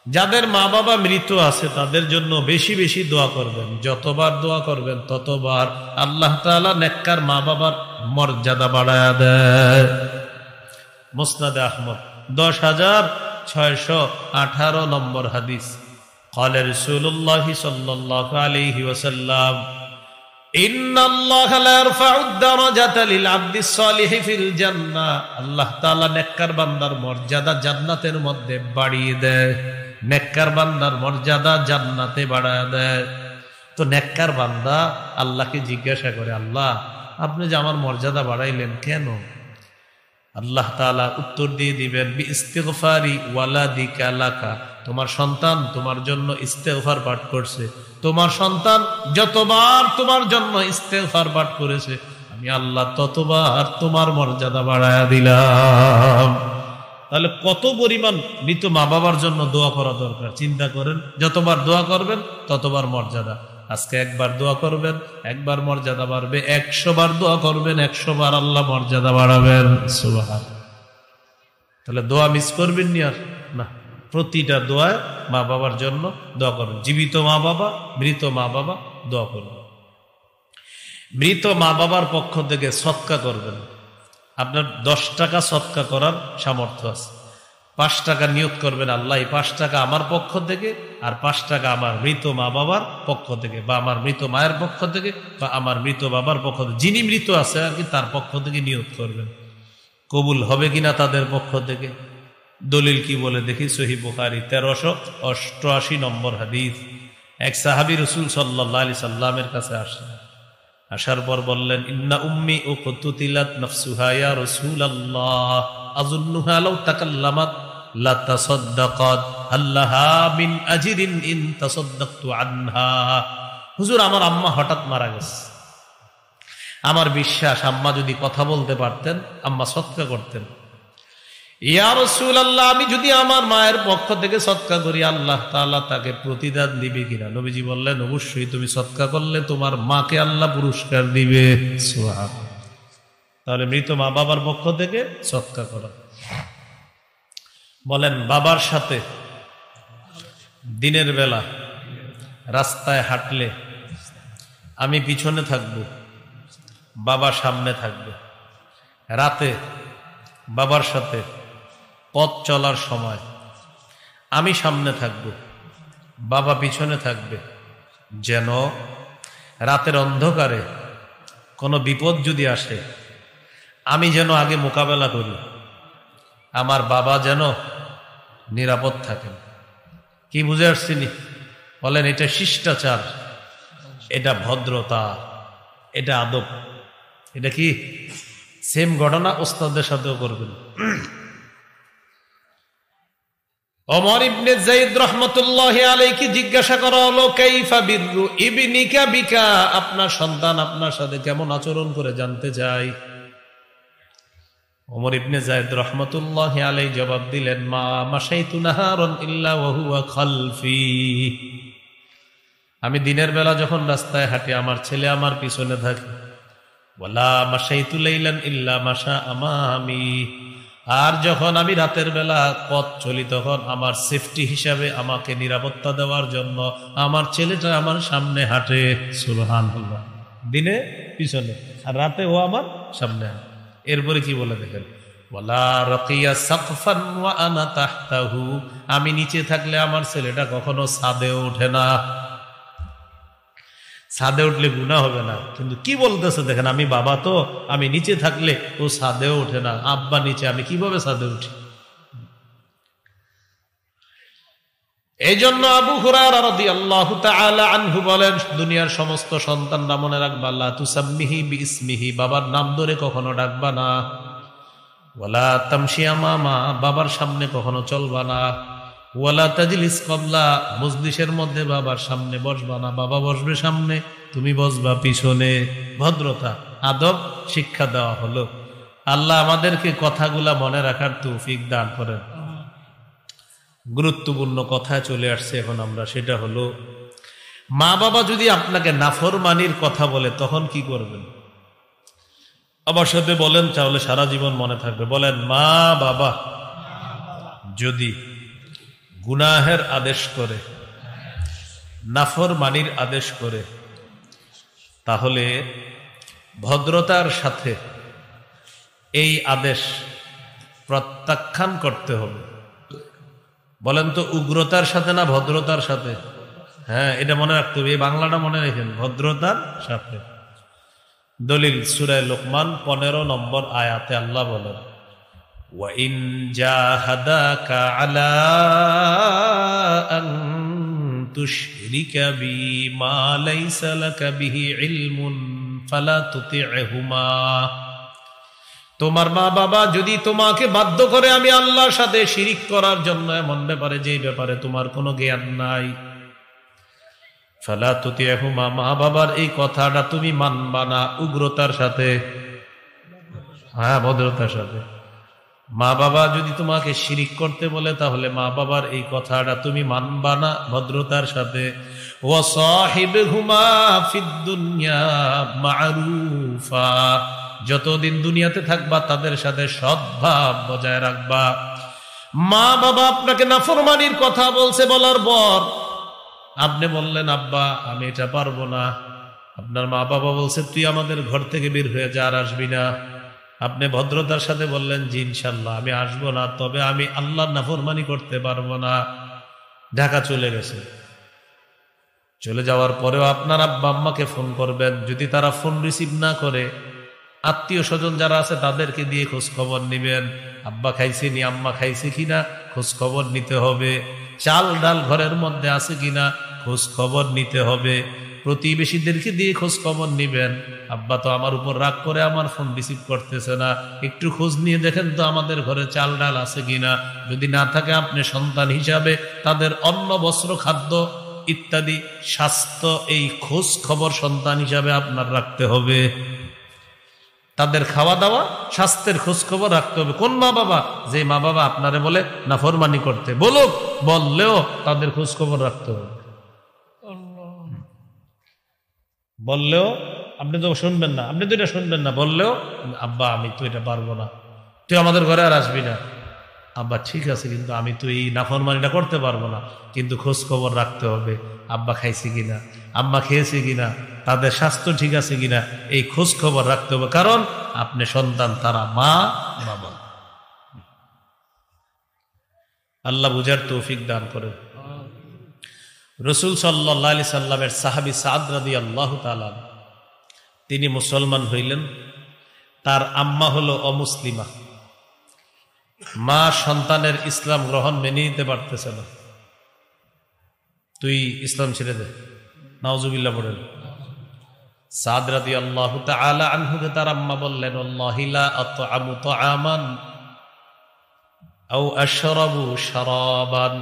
যাদের মা বাবা মৃত আছে তাদের জন্য বেশি বেশি দোয়া করবেন। যতবার দোয়া করবেন ততবার আল্লাহ তাআলা নেককার মা বাবার মর্যাদা বাড়ায়া দেয়। মুসনাদে আহমদ 10,618 নম্বর হাদিস। قال رسول الله صلى الله عليه وسلم إن الله لا يرفع الدرجة للعبد الصالح في الجنة। আল্লাহ তাআলা নেককার বান্দার মর্যাদা জান্নাতের মধ্যে বাড়িয়ে দেয়। নেককার বান্দার মর্যাদা জান্নাতে বাড়ায় দেয়। তো নেককার বান্দা আল্লাহকে জিজ্ঞাসা করে, আল্লাহ আপনি যে আমার মর্যাদা বাড়াইলেন কেন? আল্লাহ তাআলা উত্তর দিয়ে দিবেন, বিইস্তিগফারি ওয়ালাদিকা লাকা, তোমার সন্তান তোমার জন্য ইস্তেগফার পাঠ করছে। তোমার সন্তান যতবার তোমার জন্য ইস্তেগফার পাঠ করেছে আমি আল্লাহ ততবার তোমার মর্যাদা বাড়ায়া দিলাম। তাহলে কত পরিমাণ মৃত মা বাবার জন্য দোয়া করা দরকার চিন্তা করেন। যতবার দোয়া করবেন ততবার মর্যাদা। আজকে একবার দোয়া করবেন, একবার মর্যাদা বাড়বে। 100 বার দোয়া করবেন, 100 বার আল্লাহ মর্যাদা বাড়াবেন। সুবহানাল্লাহ। তাহলে দোয়া মিস করবেন নি আর না, প্রতিটা দোয়ায় মা বাবার জন্য দোয়া করবেন। জীবিত মা বাবা, মৃত মা বাবা দোয়া করবেন। মৃত মা বাবার পক্ষ থেকে সদকা করবেন। আপনার 10 টাকা সদকা করার সামর্থ্য আছে, 5 টাকা নিয়ত করবেন, আল্লাহ এই 5 টাকা আমার পক্ষ থেকে আর 5 টাকা আমার মৃত মা বাবার পক্ষ থেকে, বা আমার মৃত মায়ের পক্ষ থেকে, বা আমার মৃত বাবার পক্ষ থেকে, যিনি মৃত আছে আর কি তার পক্ষ থেকে নিয়ত করবেন। কবুল হবে কিনা তাদের পক্ষ থেকে দলিল কি বলে দেখি। সহিহ বুখারী 1388 নম্বর হাদিস। এক সাহাবী রাসূল সাল্লাল্লাহু আলাইহি সাল্লামের কাছে আসলেন। আসার পর বললেন, ইন্না উম্মি উকতুতিলাত নাফসুহা ইয়া রাসূলুল্লাহ আযুন্নুহা লাউ তাকাল্লামাত লা তাসাদ্দাকাত আল্লাহা মিন আজরিন ইন তাসাদ্দাকতু আনহা। হুজুর আমার আম্মা হঠাৎ মারা গেছে, আমার বিশ্বাস আম্মা যদি কথা বলতে পারতেন আম্মা সদকা করতেন। ইয়া রাসূলুল্লাহ আমি যদি আমার মায়ের পক্ষ থেকে সদকা করি আল্লাহ তাআলা তাকে প্রতিদান দিবে কিনা? নবীজি বললেন, অবশ্যই তুমি সদকা করলে তোমার মাকে আল্লাহ পুরস্কার দিবে। সুবহানাল্লাহ। তাহলে মৃত মা বাবার পক্ষ থেকে সদকা করা। বলেন, বাবার সাথে দিনের বেলা রাস্তায় হাঁটলে আমি পিছনে থাকব, বাবা সামনে থাকবে। রাতে বাবার সাথে পথ চলার সময় আমি সামনে থাকব, বাবা পিছনে থাকবে, যেন রাতের অন্ধকারে কোনো বিপদ যদি আসে আমি যেন আগে মোকাবেলা করি, আমার বাবা যেন নিরাপদ থাকেন। কি বুঝে আসছিনি? বলেন, এটা শিষ্টাচার, এটা ভদ্রতা, এটা আদব। এটা কি সেম ঘটনা ওস্তাদের সাথেও করবেন। ওমর ইবনে যায়েদ রাহমাতুল্লাহি আলাইহি জিজ্ঞাসা করা হলো, কাইফা বিররু ইবনিকা বিকা, আপনার সন্তান আপনার সাথে কেমন আচরণ করে জানতে চাই। ওমর ইবনে যায়েদ রাহমাতুল্লাহি আলাইহি জবাব দিলেন, মা মাশাইতু নাহারান ইল্লা ওয়া হুয়া খালফি। আমি দিনের বেলা যখন রাস্তায় হাঁটি আমার ছেলে আমার পিছনে থাকে। ওয়ালা মাশাইতু লাইলান ইল্লা মাশা আমামি। আর যখন আমি রাতের বেলা পথ চলি তখন আমার সেফটি হিসাবে আমাকে নিরাপত্তা দেওয়ার জন্য আমার ছেলেটা আমার সামনে হাঁটে। সুবহানাল্লাহ। দিনে পিছনে আর রাতে ও আমার সামনে হাঁটে। এরপরে কি বলে দেখেন, ওয়ালা রাকিয়া সাকফান ওয়া আনা তাহতাহু। আমি নিচে থাকলে আমার ছেলেটা কখনো ছাদে ওঠে না। ছাদে উঠলে গুনাহ হবে না, কিন্তু কি বলতেছে দেখেন, আমি বাবা তো, আমি নিচে থাকলে ও ছাদেও ওঠে না। আব্বা নিচে, আমি কিভাবে ছাদে উঠি? এই জন্য আবু হুরায়রা রাদিয়াল্লাহু তাআলা আনহু বলেন, দুনিয়ার সমস্ত সন্তানরা মনে রাখবা, লা তুসাম্মিহি বিইসমিহি, বাবার নাম ধরে কখনো ডাকবা না। ওয়ালা তামশি আমামা, বাবার সামনে কখনো চলবা না। ওয়ালা তাজলিস ক্বাবলা, মজলিসের মধ্যে বাবার সামনে বসবা না। বাবা বসবে সামনে, তুমি বসবা পিছনে। ভদ্রতা, আদব শিক্ষা দেওয়া হলো। আল্লাহ আমাদেরকে কথাগুলা মনে রাখার তৌফিক দান করেন। গুরুত্বপূর্ণ কথায় চলে আসছে এখন আমরা, সেটা হলো মা বাবা যদি আপনাকে নাফরমানির কথা বলে তখন কি করবেন? আমার সাথে বলেন, তাহলে সারা জীবন মনে থাকবে। বলেন, মা বাবা যদি গুনাহের আদেশ করে, নাফরমানির আদেশ করে, তাহলে ভদ্রতার সাথে এই আদেশ প্রত্যাখ্যান করতে হবে। বলেন তো, উগ্রতার সাথে না ভদ্রতার সাথে? হ্যাঁ, এটা মনে রাখতে হবে, এই বাংলাটা মনে রাখেন, ভদ্রতার সাথে। দলিল সূরা লোকমান 15 নম্বর আয়াতে আল্লাহ বলেন, وَإِنْ جَاهَدَاكَ عَلَىٰ أَن تُشْرِكَ بِي مَا لَيْسَ لَكَ بِهِ عِلْمٌ فَلَا تُطِعْهُمَا। তোমার মা বাবা যদি তোমাকে বাধ্য করে আমি আল্লাহর সাথে শিরিক করার জন্য, এমন ব্যাপারে যেই ব্যাপারে তোমার কোনো জ্ঞান নাই, ফালা তুতিহুমা, মা বাবার এই কথাটা তুমি মানবা না। উগ্রতার সাথে, হ্যাঁ, ভদ্রতার সাথে। মা বাবা যদি তোমাকে শিরিক করতে বলে, তাহলে মা বাবার এই কথাটা তুমি মানবা না, ভদ্রতার সাথে। ওয়া সাহিবহুমা ফিদ দুনিয়া মা'রুফা, যতদিন দুনিয়াতে থাকবা তাদের সাথে সদ্ভাব বজায় রাখবা। মা বাবা আপনাকে নাফরমানির কথা বলছে, বলার পর আপনি বললেন, আব্বা আমি এটা পারবো না। আপনার মা বাবা বলছে, তুই আমাদের ঘর থেকে বের হয়ে যা, আর আসবি না। আপনি ভদ্রতার সাথে বললেন, জি ইনশাল্লাহ আমি আসবো না, তবে আমি আল্লাহর নাফরমানি করতে পারবো না। ঢাকা চলে গেছে। চলে যাওয়ার পরেও আপনার আব্বা আম্মাকে ফোন করবেন। যদি তারা ফোন রিসিভ না করে, আত্মীয় স্বজন যারা আছে তাদেরকে দিয়ে খোঁজ খবর নিবেন। আব্বা খাইছে নি, আম্মা খাইছে কিনা খোঁজ খবর নিতে হবে। চাল ডাল ঘরের মধ্যে আছে কিনা খোঁজ খবর নিতে হবে। প্রতিবেশীদেরকে দিয়ে খোঁজ খবর নিবেন। আব্বা তো আমার উপর রাগ করে আমার ফোন রিসিভ করতেছে না, একটু খোঁজ নিয়ে দেখেন তো আমাদের ঘরে চাল ডাল আছে কিনা। যদি না থাকে, আপনি সন্তান হিসাবে তাদের অন্ন বস্ত্র খাদ্য ইত্যাদি স্বাস্থ্য, এই খোঁজ খবর সন্তান হিসাবে আপনার রাখতে হবে। তাদের খাওয়া দাওয়া স্বাস্থ্যের খোঁজ খবর রাখতে হবে। কোন মা বাবা? যে মা বাবা আপনারে বলে নাফরমানি করতে, বলুক, বললেও তাদের খোঁজ খবর রাখতে হবে। বললেও আপনি তো শুনবেন না, আপনি তো এটা শুনবেন না। বললেও, আব্বা আমি তো এটা পারবো না, তুই আমাদের ঘরে আর আসবি না। আব্বা ঠিক আছে, কিন্তু আমি তো এই নাফরমানিটা করতে পারবো না, কিন্তু খোঁজ খবর রাখতে হবে। আব্বা খাইছে কিনা, আম্মা খেয়েছে কিনা, তাদের স্বাস্থ্য ঠিক আছে কিনা, এই খোঁজ খবর রাখতে হবে। কারণ আপনি সন্তান, তারা মা বাবা। আল্লাহ বুঝার তৌফিক দান করে। রাসূল সাল্লাল্লাহু আলাইহি সাল্লামের সাহাবী সাদ রাদিয়াল্লাহু তাআলা, তিনি মুসলমান হইলেন। তার আম্মা হলো অমুসলিমা। মা সন্তানের ইসলাম গ্রহণ মেনে নিতে পারতেছে না। তুই ইসলাম ছেড়ে দে, নাউজুবিল্লাহ পড়েন। সাদ রাদিয়াল্লাহু তাআলা আনহুকে তার আম্মা বললেন, আল্লাহি লা আতআমু তাআমান আও আশরাবু শারাবান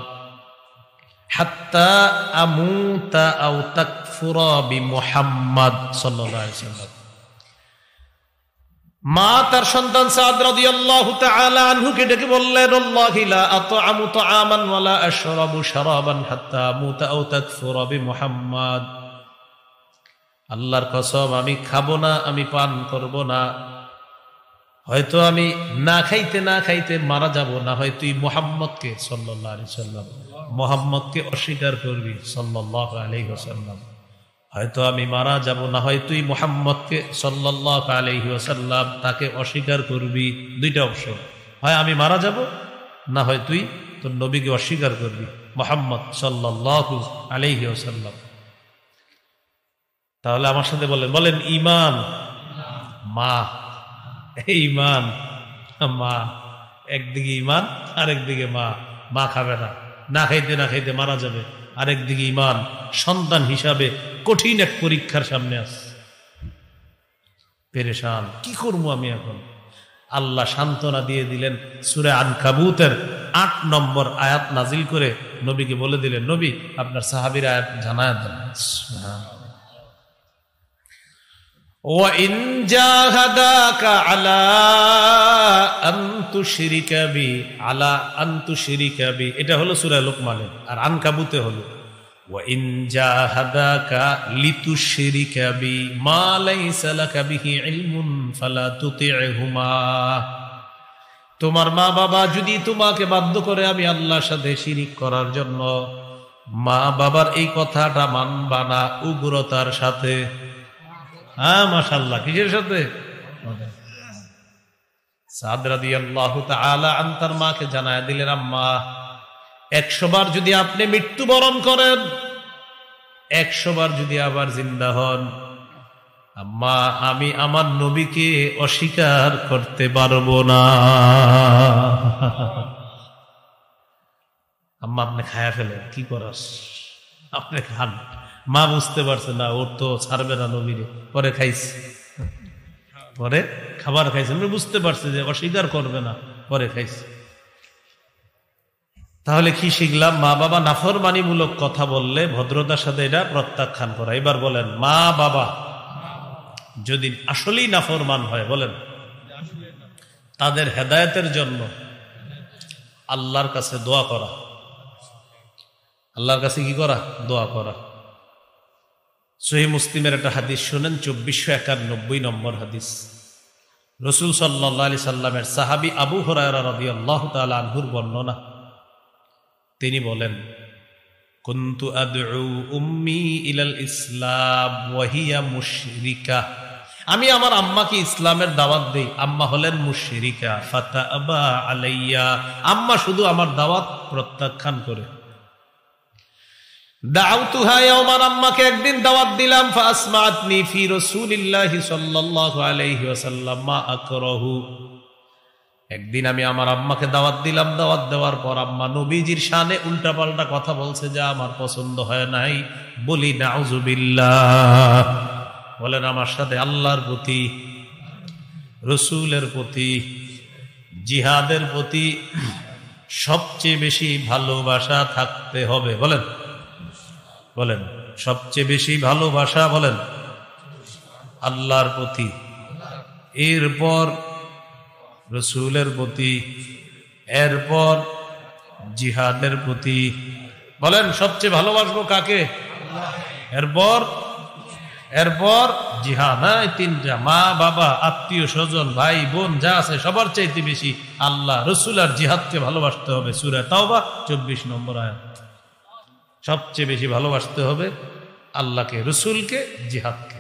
হাত্তা আমুতা আও তাকফুরা বিমুহাম্মাদ সাল্লাল্লাহু আলাইহি ওয়াসাল্লাম। মা তার সন্তান সাদ রাদিয়াল্লাহু তাআলা আনহুকে ডেকে বললেন, আল্লাহি লা আতআমু তাআমান ওয়া লা আশরাবু শারাবান হাত্তা আমুতা আও তাকফুরা বিমুহাম্মাদ। আল্লাহর কসম, আমি খাবো না, আমি পান করব না। হয়তো আমি না খাইতে না খাইতে মারা যাব, না হয় তুই মুহাম্মদকে সাল্লাল্লাহু আলাইহি ওয়াসাল্লাম, মুহাম্মদকে অস্বীকার করবি সাল্লাল্লাহু আলাইহি ওয়াসাল্লাম। হয়তো আমি মারা যাব, না হয় তুই মুহাম্মদকে সাল্লাল্লাহু আলাইহি ওয়াসাল্লাম তাকে অস্বীকার করবি। দুইটা অপশন, হয় আমি মারা যাব, না হয় তুই তোর নবীকে অস্বীকার করবি, মুহাম্মদ সাল্লাল্লাহু আলাইহি ওয়াসাল্লাম। তাহলে আমার সাথে বলেন ঈমান। মা, ঈমান, মা। একদিকে ঈমান, আরেকদিকে মা। মা খাবে না, না খাইতে না খাইতে মারা যাবে। আরেকদিকে ঈমান। সন্তান হিসাবে কঠিন এক পরীক্ষার সামনে আছে, পেরেশান, কি করবো আমি এখন? আল্লাহ সান্ত্বনা দিয়ে দিলেন। সূরা আনকাবুতের 8 নম্বর আয়াত নাজিল করে নবীকে বলে দিলেন, নবী আপনার সাহাবীর আয়াত জানায় দেন। وَإِنْ جَاهَدَاكَ عَلَىٰ أَن তুশরিকা বি আলা আন তুশরিকা বি, এটা হলো সূরা লুকমানে। আর আনকাবুতে হলো ওয়া ইন জাহাদাকা লিতুশরিকা বি মা লাইসা লাকা বিহি ইলমুন ফালা তুতি'হুমা। তোমার মা বাবা যদি তোমাকে বাধ্য করে আমি আল্লাহর সাথে শিরিক করার জন্য, মা বাবার এই কথাটা মানবা না উগ্রতার সাথে। হ্যাঁ মাশাআল্লাহ, কিসের সাথে? সাদ রাদিয়াল্লাহু তাআলা আনহু তার মাকে জানায় দিলেন, আম্মা 100 বার যদি আপনি মৃত্যুবরণ করেন, 100 বার যদি আবার জিন্দা হন, আম্মা আমি আমার নবীকে অস্বীকার করতে পারবো না। আম্মা আপনি খায়া ফেলেন, কি করাস, আপনি খান। মা বুঝতে পারছে না, ওর তো ছাড়বে না নবীরে, পরে খাইছে, পরে খাবার খাইছে, বুঝতে পারছে যে অস্বীকার করবে না, পরে খাইছে। তাহলে কি শিখলাম? মা বাবা নাফরমানিমূলক কথা বললে ভদ্রতার সাথে এটা প্রত্যাখ্যান করা। এবার বলেন, মা বাবা যদি আসলেই নাফরমান হয়, বলেন তাদের হেদায়েতের জন্য আল্লাহর কাছে দোয়া করা। আল্লাহর কাছে কি করা? দোয়া করা। সহিহ মুসলিমের একটা হাদিস শুনেন, 2491 নম্বর হাদিস। রাসূল সাল্লাল্লাহু আলাইহি সাল্লামের সাহাবী আবু হুরায়রা রাদিয়াল্লাহু তাআলা আনহুর বর্ণনা। তিনি বলেন, কুনতু আদউ উম্মি ইলাল ইসলাম ওয়া হিয়া মুশরিকা। আমি আমার আম্মাকে ইসলামের দাওয়াত দেই, আম্মা হলেন মুশরিকা। ফাতাবা আলাইয়া, আম্মা শুধু আমার দাওয়াত প্রত্যাখ্যান করে। দাউতুহা ইয়াওমান, আম্মাকে একদিন দাওয়াত দিলাম। ফাসমাআতনি ফি রাসূলিল্লাহি সাল্লাল্লাহু আলাইহি ওয়াসাল্লাম মা আকরাহু। একদিন আমি আমার আম্মাকে দাওয়াত দিলাম, দাওয়াত দেওয়ার পর আম্মা নবীজির শানে উল্টাপাল্টা কথা বলছে যা আমার পছন্দ হয় নাই। বলি নাউযুবিল্লাহ। বলেন আমার সাথে আল্লাহর প্রতি, রসুলের প্রতি, জিহাদের প্রতি সবচেয়ে বেশি ভালোবাসা থাকতে হবে। বলেন বলেন সবচেয়ে বেশি ভালোবাসা, বলেন আল্লাহর প্রতি, এরপর রসুলের প্রতি, এরপর জিহাদের প্রতি। বলেন সবচেয়ে ভালোবাসবো কাকে? এরপর জিহাদ। হ্যাঁ, তিনটা, মা বাবা, আত্মীয় স্বজন, ভাই বোন যা আছে সবার চাইতে বেশি আল্লাহ, রসুল আর জিহাদকে ভালোবাসতে হবে। সূরা তাওবা 24 নম্বর আয়াত। সবচেয়ে বেশি ভালোবাসতে হবে আল্লাহকে, রসুলকে, জিহাদকে।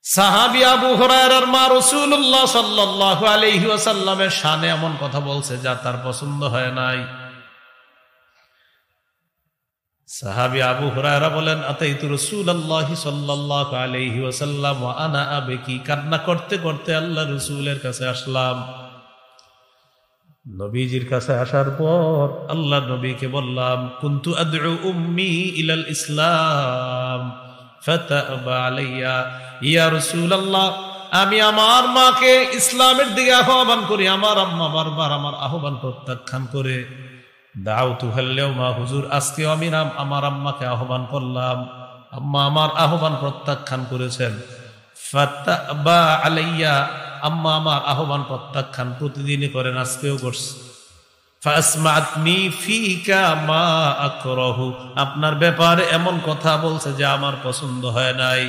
সাহাবী আবু হুরায়রার মা রাসূলুল্লাহ সাল্লাল্লাহু আলাইহি ওয়াসাল্লামের শানে এমন কথা বলছে যা তার পছন্দ হয় নাই। সাহাবী আবু হুরায়রা বলেন, আতাইতু রাসূলুল্লাহি সাল্লাল্লাহু আলাইহি ওয়াসাল্লাম ওয়া আনা আবকি। কান্না করতে করতে আল্লাহ রাসূলের কাছে আসলাম। নবীজির কাছে আসার পর আল্লাহ নবীকে বললাম, কুনতু আদউ উম্মি ইলাল ইসলাম ফাতাবা আলাইয়া। ইয়া রাসূলুল্লাহ, আমি আমার মাকে ইসলামের দিকে আহ্বান করি, আমার আম্মা বারবার আমার আহ্বান প্রত্যাখ্যান করে। দাউতুহাল ইয়াওমা, হুজুর আজকে আমি আমার আম্মাকে আহ্বান করলাম, আম্মা আমার আহ্বান প্রত্যাখ্যান করেছেন। ফাতাবা আলাইয়া, আম্মা আমার আহ্বান প্রত্যাখ্যান প্রতিদিনই করেন, আজকেও করছে। ফাসমাআতনি ফিকা মা আকরাহু, আপনার ব্যাপারে এমন কথা বলছে যে আমার পছন্দ হয় নাই।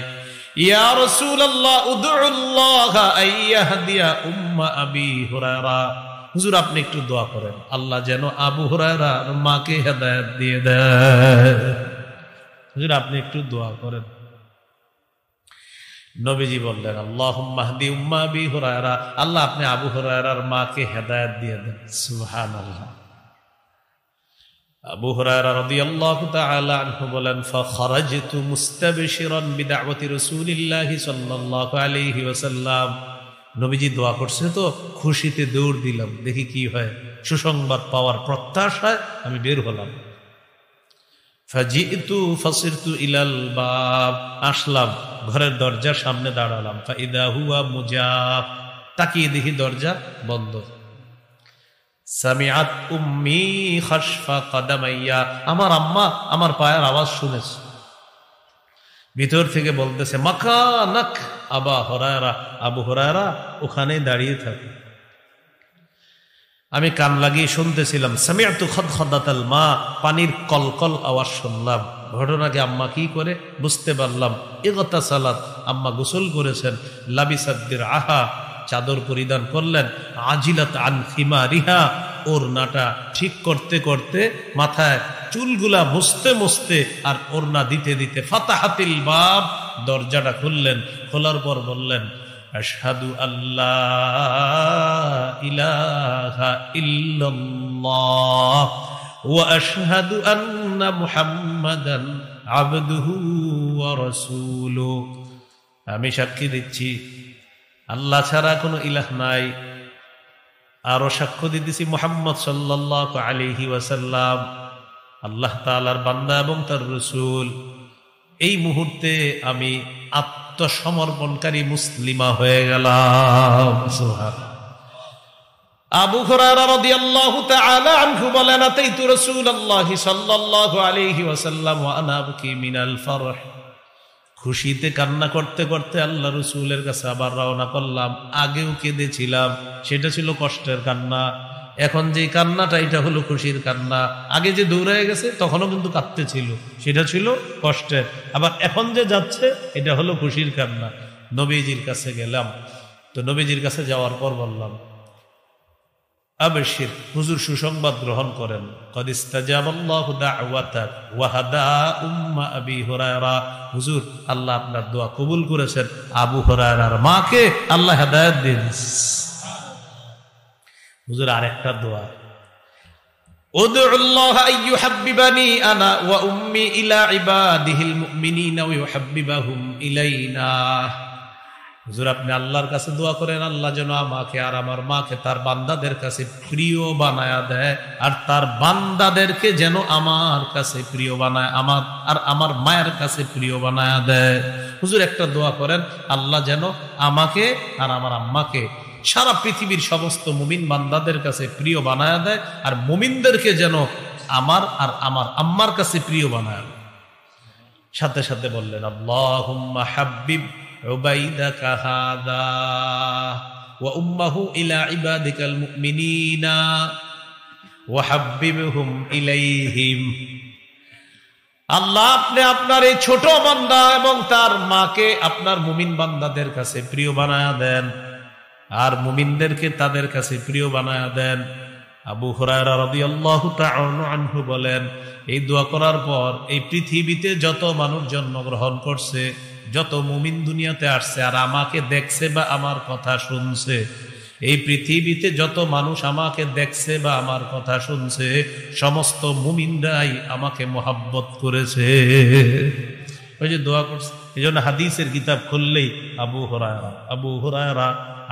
ইয়া রাসূলুল্লাহ উদউল্লাহ আইয়াহদিয়া উম্মা আবি হুরায়রা। হুজুর আপনি একটু দোয়া করেন, আল্লাহ যেন আবু হুরায়রার মাকে হেদায়েত দিয়ে দেয়। হুজুর আপনি একটু দোয়া করেন। নবীজি বললেন, আল্লাহুম্মা হদি উম্মা আবি হুরায়রা, আল্লাহ আপনি আবু হুরায়রার মাকে হেদায়েত দিয়ে দেন। সুবহানাল্লাহ। আবু হুরায়রা রাদিয়াল্লাহু তাআলা আনহু বলেন, ফাখারাজতু মুস্তাবশিরান বিদাওয়াতি রাসূলিল্লাহি সাল্লাল্লাহু আলাইহি ওয়াসাল্লাম। নবীজি দোয়া করছে তো খুশিতে দৌড় দিলাম, দেখি কি হয়, সুসংবাদ পাওয়ার প্রত্যাশায় আমি বের হলাম। ফাজিতু ফাসিরতু ইলাল বাব, আসলাম, ঘরের দরজার সামনে দাঁড়ালাম। ফাইদা হুয়া মুজাফ, তাকিয়ে দেখি দরজা বন্ধ। সামিআত উম্মি খাশফা কদামাইয়া, আমার আম্মা আমার পায়ের আওয়াজ শুনেছে। ভিতর থেকে বলতেছে, মাকানাক আবা হুরায়রা, আবু হুরায়রা ওখানেই দাঁড়িয়ে থাকে। আমি কান লাগিয়ে শুনতেছিলাম, সামিআতু খদখদাতাল মা, পানির কলকল আওয়াজ শুনলাম। ঘটনাকে আম্মা কি করে বুঝতে পারলাম। ইগতাসালাত, আম্মা গোসল করেছেন। লাবিসাত দিরআহা, চাদর পরিধান করলেন। আজিলাত আন খিমারিহা, ওড়নাটা ঠিক করতে করতে, মাথায় চুলগুলা মুছতে মুছতে আর ওড়না দিতে দিতে ফাতাহাতিল বাব, দরজাটা খুললেন। খোলার পর বললেন, আশহাদু আল্লাহ ইলাহা ইল্লাল্লাহ ওয়া আশহাদু আন্না মুহাম্মাদান আবদুহু ওয়া রাসূলুহু। আমি সাক্ষী দিচ্ছি আল্লাহ ছাড়া কোনো ইলাহ নাই, আরো সাক্ষ্য দিতেছি মুহাম্মদ সাল্লাল্লাহু আলাইহি ওয়াসাল্লাম আল্লাহ তাআলার বান্দা এবং তার রাসূল। এই মুহূর্তে আমি আত্মসমর্পণকারী মুসলিমা হয়ে গেলাম। সুবহানাল্লাহ। আবু হুরায়রা রাদিয়াল্লাহু তাআলা আনহু বলেন, আতাইতু রাসূলুল্লাহি সাল্লাল্লাহু আলাইহি ওয়াসাল্লাম ওয়া আনা আবকি মিনাল ফারহ। খুশিতে কান্না করতে করতে আল্লাহ রাসূলের কাছে আবার রওনা করলাম। আগেও কেঁদেছিলাম, সেটা ছিল কষ্টের কান্না। এখন যে কান্নাটা, এটা হলো খুশির কান্না। আগে যে দৌড়ায় গেছে তখনও কিন্তু কাঁদতে ছিল, সেটা ছিল কষ্টের। আবার এখন যে যাচ্ছে, এটা হলো খুশির কান্না। নবীজির কাছে গেলাম। তো নবীজির কাছে যাওয়ার পর বললাম, আবশির, হুজুর সুসংবাদ গ্রহণ করেন। ক্বাদ ইস্তাজাবাল্লাহু দা'ওয়াতাক ওয়া হাদা উম্মা আবি হুরায়রা। হুজুর, আল্লাহ আপনার দোয়া কবুল করেছেন, আবু হুরায়রার মাকে আল্লাহ হেদায়েত দিন। হুজুর আরেকটা দোয়া, উদউল্লাহ আইয়ুহাব্বিবানি আনা ওয়া উম্মি ইলা ইবাদিহিল মুমিনিনা ওয়া ইউহাব্বিবাহুম ইলাইনা। হুজুর আপনি আল্লাহর কাছে দোয়া করেন, আল্লাহ যেন আমাকে আর আমার মাকে তার বান্দাদের কাছে প্রিয় বানায়া দেয়, আর তার বান্দাদেরকে যেন আমার কাছে প্রিয় বানায়, আমার আর আমার মায়ের কাছে প্রিয় বানায়া দেয়। হুজুর একটা দোয়া করেন, আল্লাহ যেন আমাকে আর আমার আম্মাকে সারা পৃথিবীর সমস্ত মুমিন বান্দাদের কাছে প্রিয় বানায়া দেয়, আর মুমিনদেরকে যেন আমার আর আমার আম্মার কাছে প্রিয় বানায়। সাথে সাথে বললেন, আল্লাহুম্মা হাব্বিব উবাইদাকা হাদা ওয়া উম্মাহু ইলা ইবাদিকাল মুমিনিনা ওয়া হাব্বিবহুম ইলাইহিম। আল্লাহ, আপনি আপনার এই ছোট বান্দা এবং তার মাকে আপনার মুমিন বান্দাদের কাছে প্রিয় বানায়া দেন, আর মুমিনদেরকে তাদের কাছে প্রিয় বানায়া দেন। আবু হুরায়রা রাদিয়াল্লাহু তাআলা আনহু বলেন, এই দোয়া করার পর এই পৃথিবীতে যত মানুষ জন্মগ্রহণ করছে, যত মুমিন দুনিয়াতে আসছে আর আমাকে দেখছে বা আমার কথা শুনছে, এই পৃথিবীতে যত মানুষ আমাকে দেখছে বা আমার কথা শুনছে, সমস্ত মুমিনরাই আমাকে মোহাব্বত করেছে। ওই যে দোয়া করছে, এই জন্য হাদিসের কিতাব খুললেই আবু হুরায়রা আবু হুরায়রা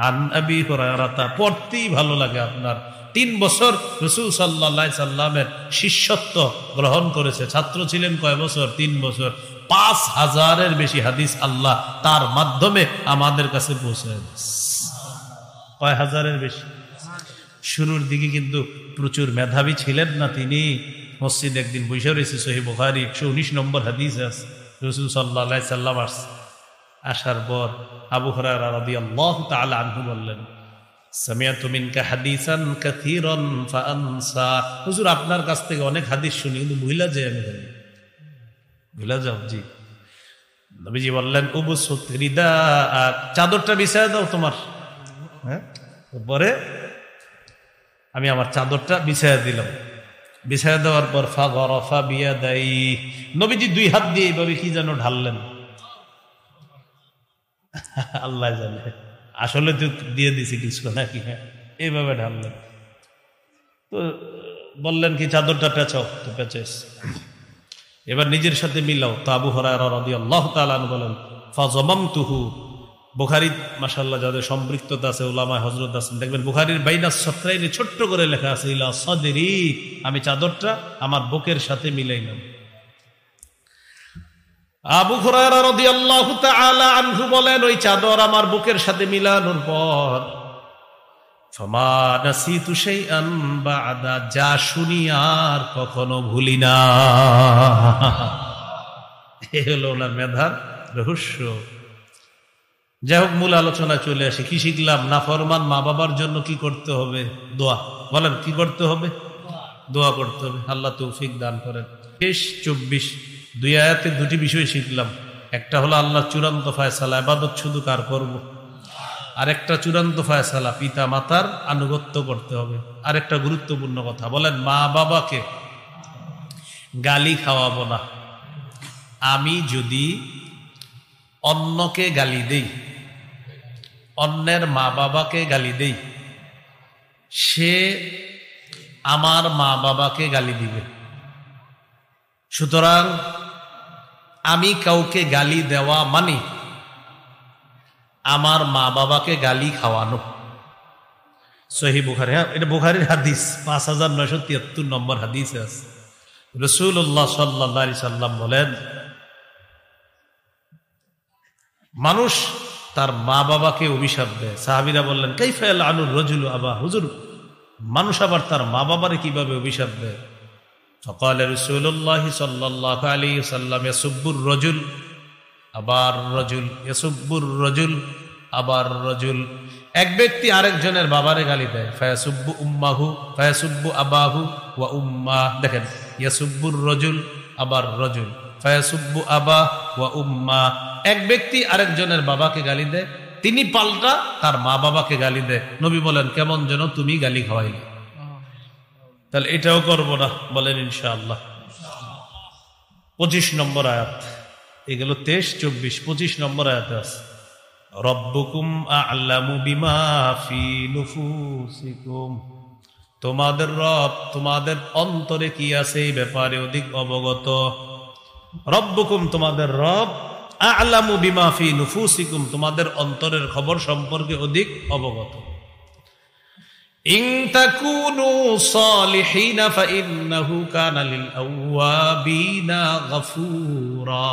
আন আবি হুরায়রা, তা পড়তেই ভালো লাগে আপনার। 3 বছর রাসূল সাল্লাল্লাহু আলাইহি সাল্লামের শিষ্যত্ব গ্রহণ করেছে। ছাত্র ছিলেন কয় বছর? 3 বছর। 5000-এর বেশি হাদিস আল্লাহ তার মাধ্যমে আমাদের কাছে পৌঁছায় দিয়েছে। কয় হাজারের বেশি। শুরুর দিকে কিন্তু প্রচুর মেধাবী ছিলেন না তিনি। মসজিদ একদিন বসে রয়েছে, সহিহ বুখারী 119 নম্বর হাদিস আছে। রাসূল সাল্লাল্লাহু আলাইহি সাল্লাম আসার পর আবু হুরায়রা রাদিয়াল্লাহু তাআলা আনহু বললেন, সামিআতু মিনকা হাদিসান কাসীরান ফাআনসা। হুজুর আপনার কাছ থেকে অনেক হাদিস শুনি, কিন্তু ভুলে যাই আমি। ভুলে যাও? জি। নবীজি বললেন, উবসুত রিদাআক, চাদরটা বিছায় দাও তোমার। হ্যাঁ, পরে আমি আমার চাদরটা বিছায় দিলাম। বিছায় দেওয়ার পর ফাগরাফা বিয়াদাই, নবীজি 2 হাত দিয়ে এইভাবে কি যেন ঢাললেন, আল্লাহ জানে, আসলে তো দিয়ে দিছি কিছু নাকি, হ্যাঁ এইভাবে ঢাললেন। তো বললেন কি, চাদরটা পেঁচাও। তো পেঁচাইস, এবার নিজের সাথে মিলাও। তো আবু হুরায়রা রাদিয়াল্লাহু তাআলা আনহু বলেন, ফাযামামতুহু। বুখারী মাশাআল্লাহ যাদের সম্পৃক্ততা আছে, উলামায়ে হযরত আছেন, দেখবেন বুখারীর বাইনা সত্রাইনে ছোট্ট করে লেখা আছে ইলা সাদরি, আমি চাদরটা আমার বুকের সাথে মিলাইলাম। আবু হুরায়রা রাদিয়াল্লাহু তাআলা আনহু বলেন, ওই চাদর আমার বুকের সাথে মিলানোর পর ফামা নাসিতু শাইআন বা'দা, যা শুনি আর কখনো ভুলি না। এই হলো ওনার মেধার রহস্য। যাই হোক, মূল আলোচনায় চলে আসি। কি শিখলাম? নাফরমান মা বাবার জন্য কি করতে হবে? দোয়া। বলেন কি করতে হবে? দোয়া করতে হবে। আল্লাহ তৌফিক দান করেন। 24 দুই আয়াতে দুটি বিষয় শিখলাম। একটা হলো আল্লাহ চূড়ান্ত ফয়সালা, ইবাদত শুধু কার করব। আরেকটা চূড়ান্ত ফয়সালা, পিতা মাতার আনুগত্য করতে হবে। আরেকটা গুরুত্বপূর্ণ কথা, বলেন মা বাবাকে গালি খাওয়াবো না। আমি যদি অন্যকে গালি দেই, অন্যের মা বাবাকে গালি দেই, সে আমার মা বাবাকে গালি দিবে। সুতরাং আমি কাউকে গালি দেওয়া মানে আমার মা বাবাকে গালি খাওয়ানো। সহিহ বুখারী, এটা বুখারীর হাদিস, 5973 নম্বর হাদিসে আছে। রাসূলুল্লাহ সাল্লাল্লাহু আলাইহি সাল্লাম বলেন, মানুষ তার মা বাবাকে অভিশাপ দেয়। সাহাবীরা বললেন, কাইফা ইয়ালআনুর রাজুলু আবা, হুজুর মানুষ আবার তার মা বাবারে কিভাবে অভিশাপ দেয়? ফাকাল রাসূলুল্লাহ সাল্লাল্লাহু আলাইহি ওয়াসাল্লাম, ইয়াসুব্বুর রাজুল আবার রাজুল, ইয়াসুব্বুর রাজুল আবার রাজুল। এক ব্যক্তি আরেকজনের বাবারে গালি দেয়, ফায়াসুব্বু উম্মাহু ফায়াসুব্বু আবাহু ওয়া উম্মা। দেখেন, ইয়াসুব্বুর রাজুল আবার রাজুল, ফায়াসুব্বু আবা ওয়া উম্মা। এক ব্যক্তি আরেকজনের বাবাকে গালি দেয়, তিনি পাল্টা তার মা বাবাকে গালি দেয়। নবী বলেন, কেমন যেন তুমি গালি খাওয়াইলে। তাহলে এটাও করবো না, বলেন ইনশাআল্লাহ। 25 নম্বর আয়াত, এগুলো 23, 24, 25 নম্বর আয়াতে আছে, রব্বুকুম আ'লামু বিমা ফি নুফুসিকুম। তোমাদের রব তোমাদের অন্তরে কি আছে এই ব্যাপারে অধিক অবগত। রব্বুকুম তোমাদের রব, আ'লামু বিমা ফি নুফুসিকুম তোমাদের অন্তরের খবর সম্পর্কে অধিক অবগত। ইন তাকুনু সালিহিনা ফাইন্নাহু কানা লিল আওয়াবিনা গফুরা।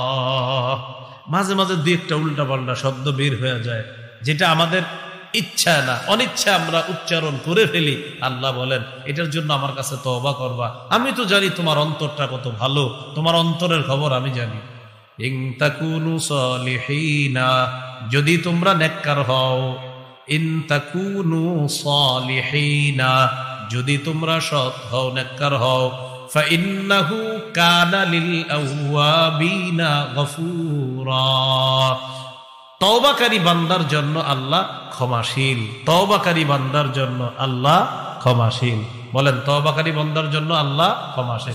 মাঝে মাঝে দুই একটা উল্টা পাল্টা শব্দ বের হয়ে যায়, যেটা আমাদের ইচ্ছা না, অনিচ্ছা আমরা উচ্চারণ করে ফেলি। আল্লাহ বলেন, এটার জন্য আমার কাছে তওবা করবা। আমি তো জানি তোমার অন্তরটা কত ভালো, তোমার অন্তরের খবর আমি জানি। ইন তাকুনু সালিহিনা, যদি তোমরা নেককার হও। ইন তাকুনু সালিহিনা, যদি তোমরা সৎ হও, নেককার হও। ফাইন্নাহু কানা লিল আওয়াবিনা গফুরা। তওবাকারী বান্দার জন্য আল্লাহ ক্ষমাশীল। তওবাকারী বান্দার জন্য আল্লাহ ক্ষমাশীল। বলেন, তওবাকারী বান্দার জন্য আল্লাহ ক্ষমাশীল।